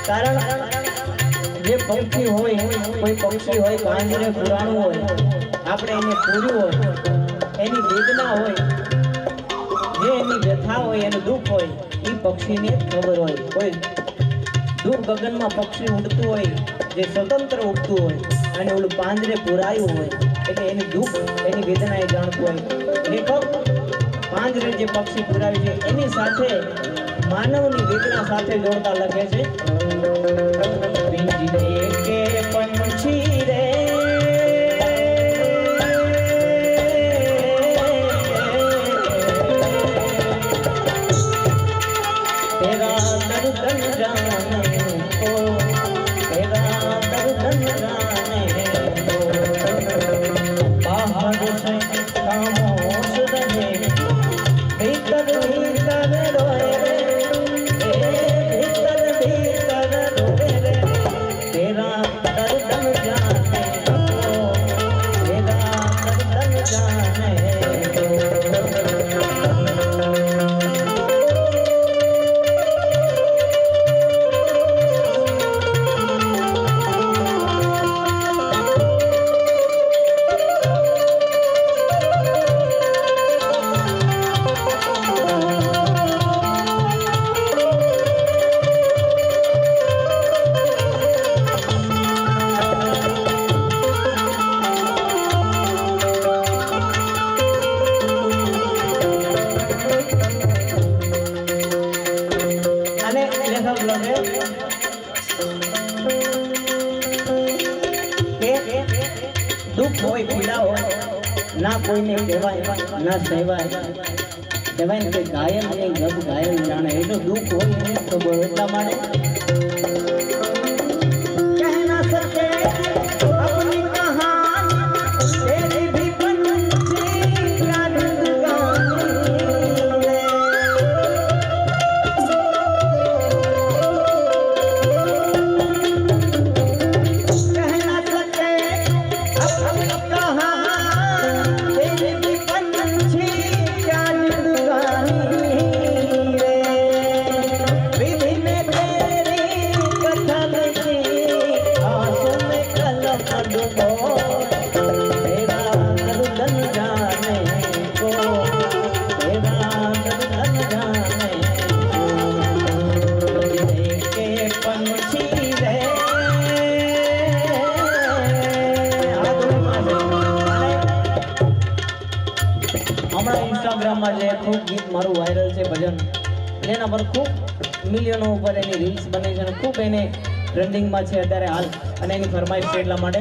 કારણ જે પંખી હોય કોઈ પક્ષી હોય પાંજરે પુરાણું હોય આપણે એને પૂર્યું હોય એની વેદના હોય જે એની વ્યથા હોય એનું દુઃખ હોય એ પક્ષીને ખબર હોય કોઈ દૂર ગગનમાં પક્ષી ઉડતું હોય જે સ્વતંત્ર ઉડતું હોય અને ઓલું પાંજરે પુરાયું હોય એટલે એની દુઃખ એની વેદના એ જાણતું હોય લેખક પાંજરે જે પક્ષી પુરાયું છે એની સાથે માનવની વેદના સાથે જોડતા લખે છે કે પંછી રે तेरा दर्द जाने को तेरा दर्द जाने को बाहर से खामोश रहे भीतर भीतर रोए रे भीतर भीतर रोए रे तेरा दर्द जाने को तेरा दर्द जाने को दुख होय पीड़ा होय ना कोईने कहेवाय ना सहेवाय कहेवाय के गायन ने गब गायन जाने एटलो दुख होय तो बोलता माने कह ना सके अपनी कहानी तेरी भी पंछी याद इंस्टाग्राम में खूब गीत मारू वायरल है भजन एना पर खूब मिलियनों पर एनी रील्स बने छे खूब एने ट्रेंडिंग में छे अत्यारे हाल अने एनी फरमाइश छे એટલા માટે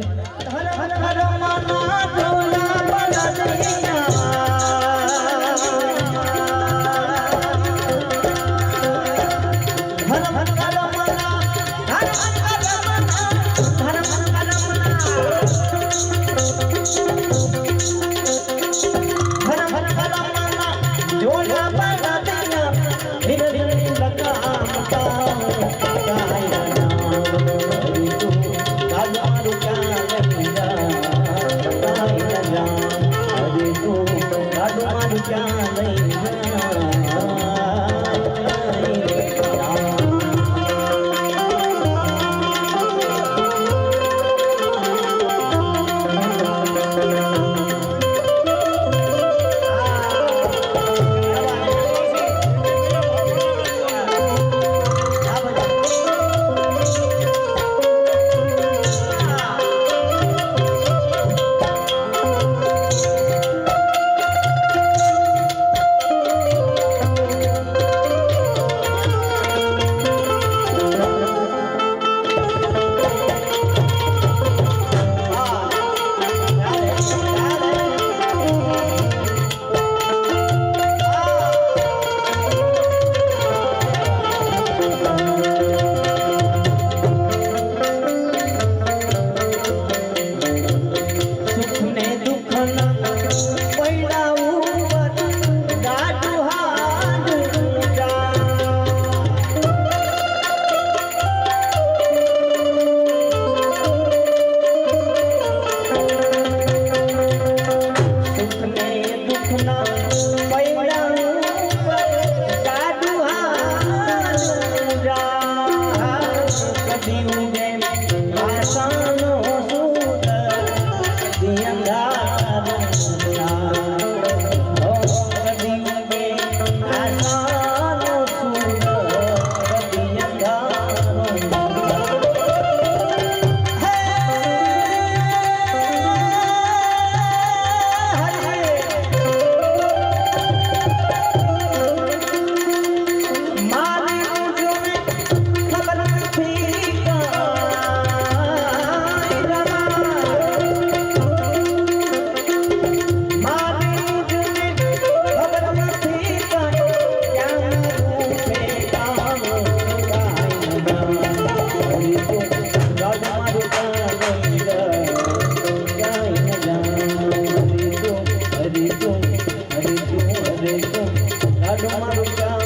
લાડુ મારું ચાલ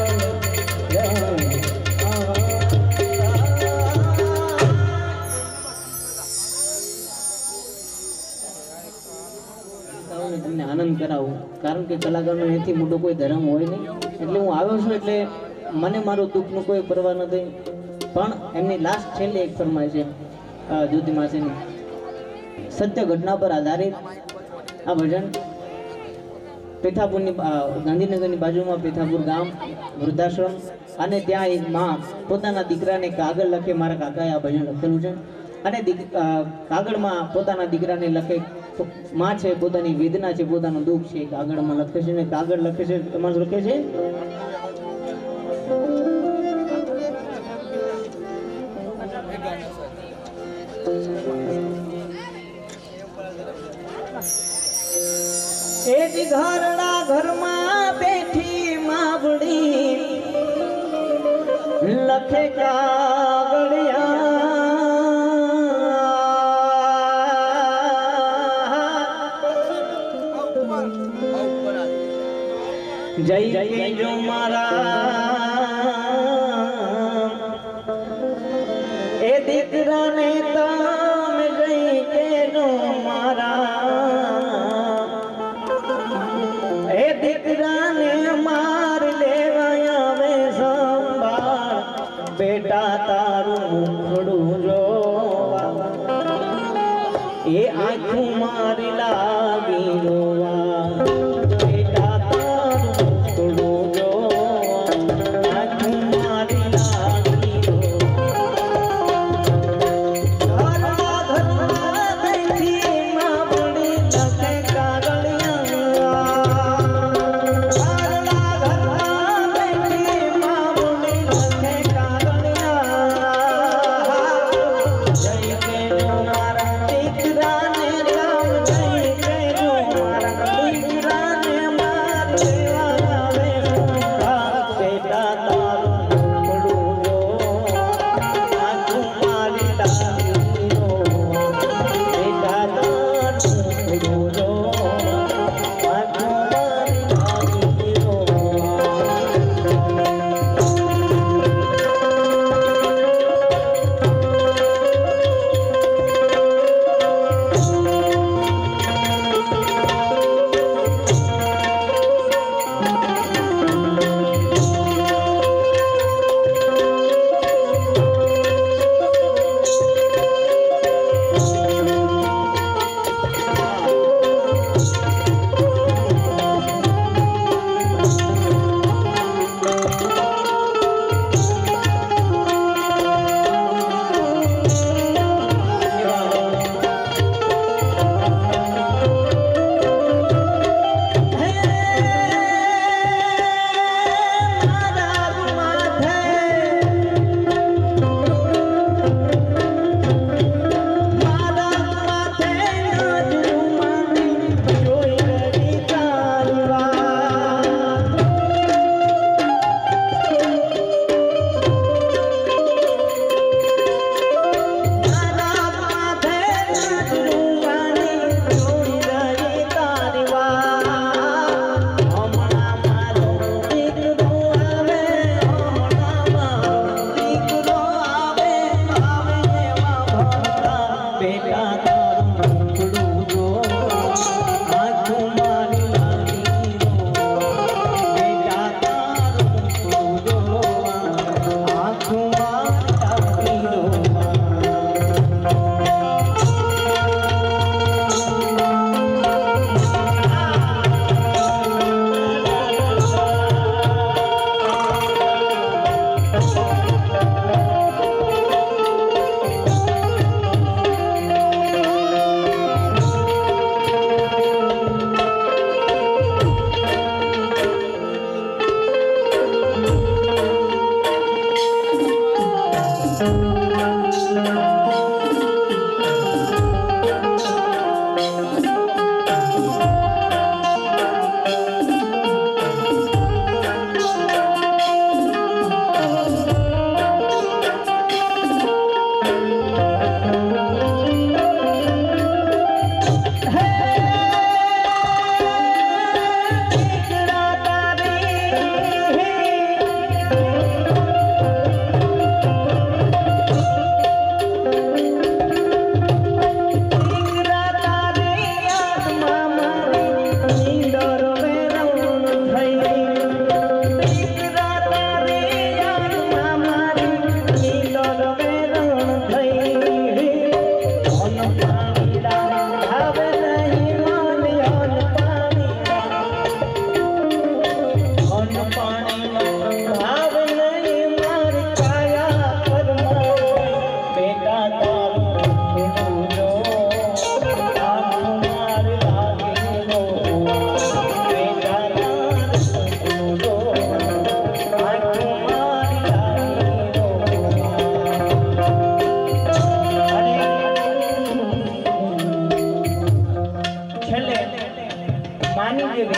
તમને આનંદ કરાવું, કારણ કે કલાકારનો એથી મોટો કોઈ ધર્મ હોય નહીં. એટલે હું આવ્યો છું એટલે મને મારું દુઃખનું કોઈ પરવા નથી. પણ એમની લાસ્ટ છેલ્લી એક ફરમાય છે જ્યોતિ માસીની, સત્ય ઘટના પર આધારિત આ ભજન. પેથાપુરની ગાંધીનગરની બાજુમાં પેથાપુર ગામ વૃદ્ધાશ્રમ, અને ત્યાં એક માં પોતાના દીકરાને કાગળ લખે. મારા કાકાએ આ ભજન લખેલું છે. અને કાગળમાં પોતાના દીકરાને લખે, માં છે પોતાની વેદના છે, પોતાનું દુઃખ છે, કાગળમાં લખે છે. ને કાગળ લખે છે, એમાં લખે છે એક ઘરડા ઘરમાં બેઠી માવડી લખે કાગળિયા જય જય જો મારા એ દીકરાને તમે જઈ કેજો મારા એ દીકરાને માર લેવાય હવે સંભાળ બેટા તારું મુખડું જોવા એ આંખું મારી લાગી રોવા બેટા તારું મુખડું જોવા આંખું મારી લાગી રોવા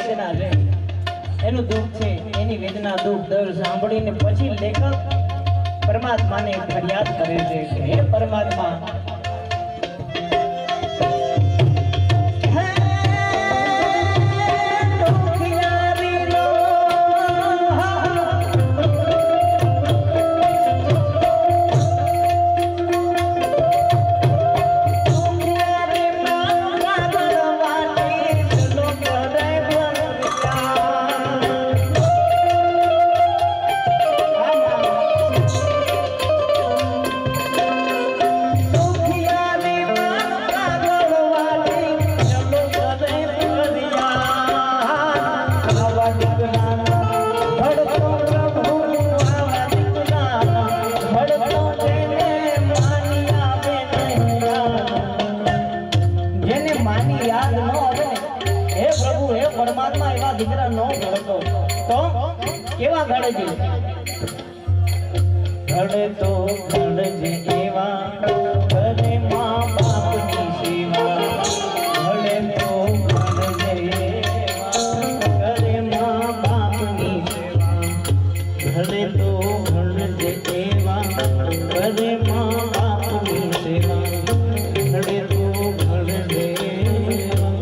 વેદના છે, એનું દુઃખ છે, એની વેદના દુઃખ દર્દ સાંભળીને પછી લેખક પરમાત્માને ફરિયાદ કરે છે કે હે પરમાત્મા, પરમાત્મા એવા દીકરા નો ઘડતો તો કેવા ઘડે છે? ઘડે તો ઘડજે એવા ઘરે માં બાપની સેવા, ઘડે તો ઘડજે એવા ઘરે માં બાપની સેવા, ઘડે તો ઘડજે એવા ઘરે માં બાપની સેવા, ઘડે તો ઘડજે એવા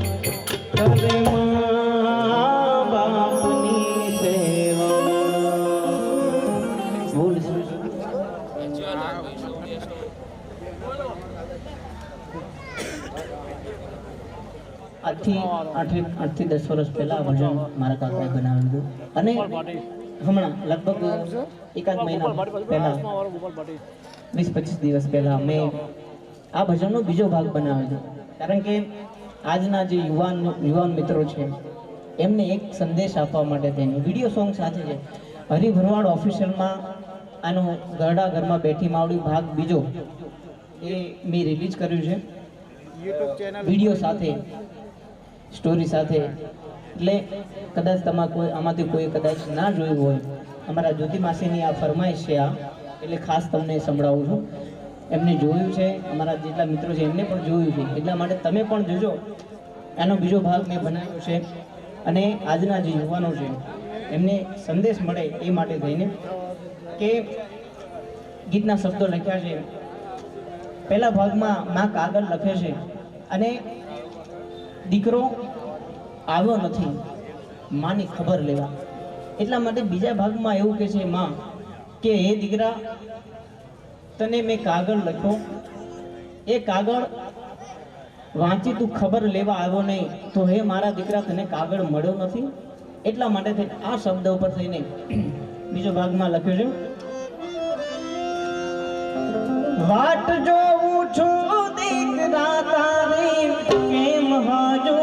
ઘરે માં આઠથી 10 વર્ષ પહેલા આ ભજન મારા કાકાએ બનાવ્યું હતું અને હમણાં લગભગ એકાદ મહિના પહેલા 20-25 દિવસ પહેલા મેં આ ભજનનો બીજો ભાગ બનાવ્યો હતો. કારણ કે આજના જે યુવાન મિત્રો છે એમને એક સંદેશ આપવા માટે થઈને વિડીયો સોંગ સાથે છે. હરિભરવાડ ઓફિશિયલમાં આનો ગરડા ઘરમાં બેઠી માવડી ભાગ બીજો એ મેં રિલીઝ કર્યું છે યુટ્યુબ ચેનલ વિડીયો સાથે, સ્ટોરી સાથે. એટલે કદાચ કોઈ આમાંથી કોઈ કદાચ ના જોયું હોય, અમારા જ્યોતિ માસીની આ ફરમાઈશ છે આ, એટલે ખાસ તમને સંભળાવું છું. એમને જોયું છે, અમારા જેટલા મિત્રો છે એમને પણ જોયું છે, એટલા માટે તમે પણ જોજો. એનો બીજો ભાગ મેં બનાવ્યો છે અને આજના જે યુવાનો છે એમને સંદેશ મળે એ માટે થઈને કે ગીતના શબ્દો લખ્યા છે. પહેલા ભાગમાં માં કાગળ લખે છે અને દીકરો આવ્યો નથી માની ખબર લેવા, એટલા માટે બીજા ભાગમાં એવું કહે છે માં કે હે દીકરા, તને મેં કાગળ લખ્યો, એ કાગળ વાંચી તું ખબર લેવા આવ્યો નહીં, તો હે મારા દીકરા તને કાગળ મળ્યો નથી. એટલા માટે આ શબ્દ ઉપર થઈને બીજો ભાગમાં લખ્યું છે, વાટ જોઉં છું દીકરા તારી કેમ હજુ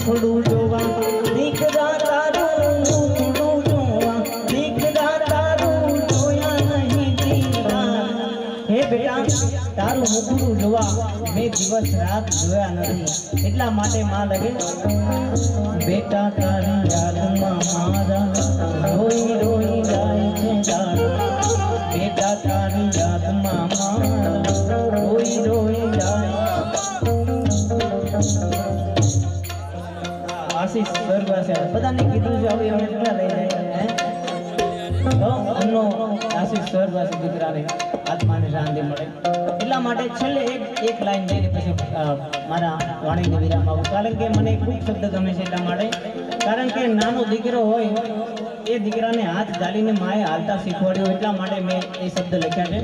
થોડું જોવા દીકરા તારું મુખડું જોવા મેં દિવસ રાત જોયા નથી, એટલા માટે માં લગે બેટા તારી યાદમાં મારા રોઈ રોઈ જાય છે દાડા, બેટા તારી યાદમાં મારા રોઈ રોઈ જાય. આશીષ સ્વર્ગવાસી બધાને કીધું છે, હવે અમે કેટલા લઈ જાય તો એમનો આશીષ સ્વર્ગવાસી દીકરાને આત્માને શાંતિ મળે. એટલા માટે છેલ્લે એક લાઈન જઈને પછી મારા વાણીને વિરામ આવું, કારણ કે મને ખૂબ શબ્દ ગમે છે. એટલા માટે કારણ કે નાનો દીકરો હોય એ દીકરાને હાથ ઝાલીને માએ હાલતા શીખવાડ્યો, એટલા માટે મેં એ શબ્દ લખ્યા છે.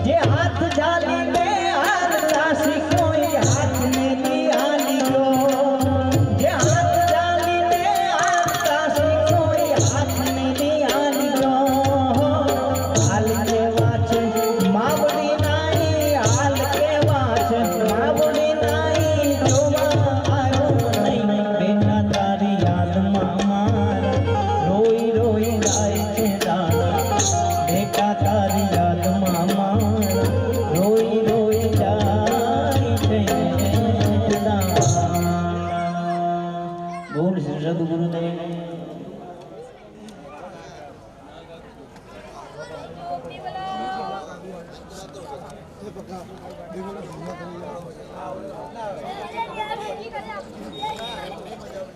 જે હાથ ઝાલીને હાલતા શીખ્યો એ હાથને હાલી ગયો, જે હાથ ઝાલીને હાલતા શીખ્યો એ હાથને હાલી ગયો. હાલ કેવા છે માવડી નાઈ, હાલ કેવા છે માવડી નાઈ, જોવા આવ્યો નહીં બેટા તારી યાદમાં મારા રોઈ રોઈ જાય છે દાડા, બેટા તારી યાદમાં મારા રોઈ રોઈ જાય છે દાડા. બોલ શ્રી સદગુરુદેવ. Dia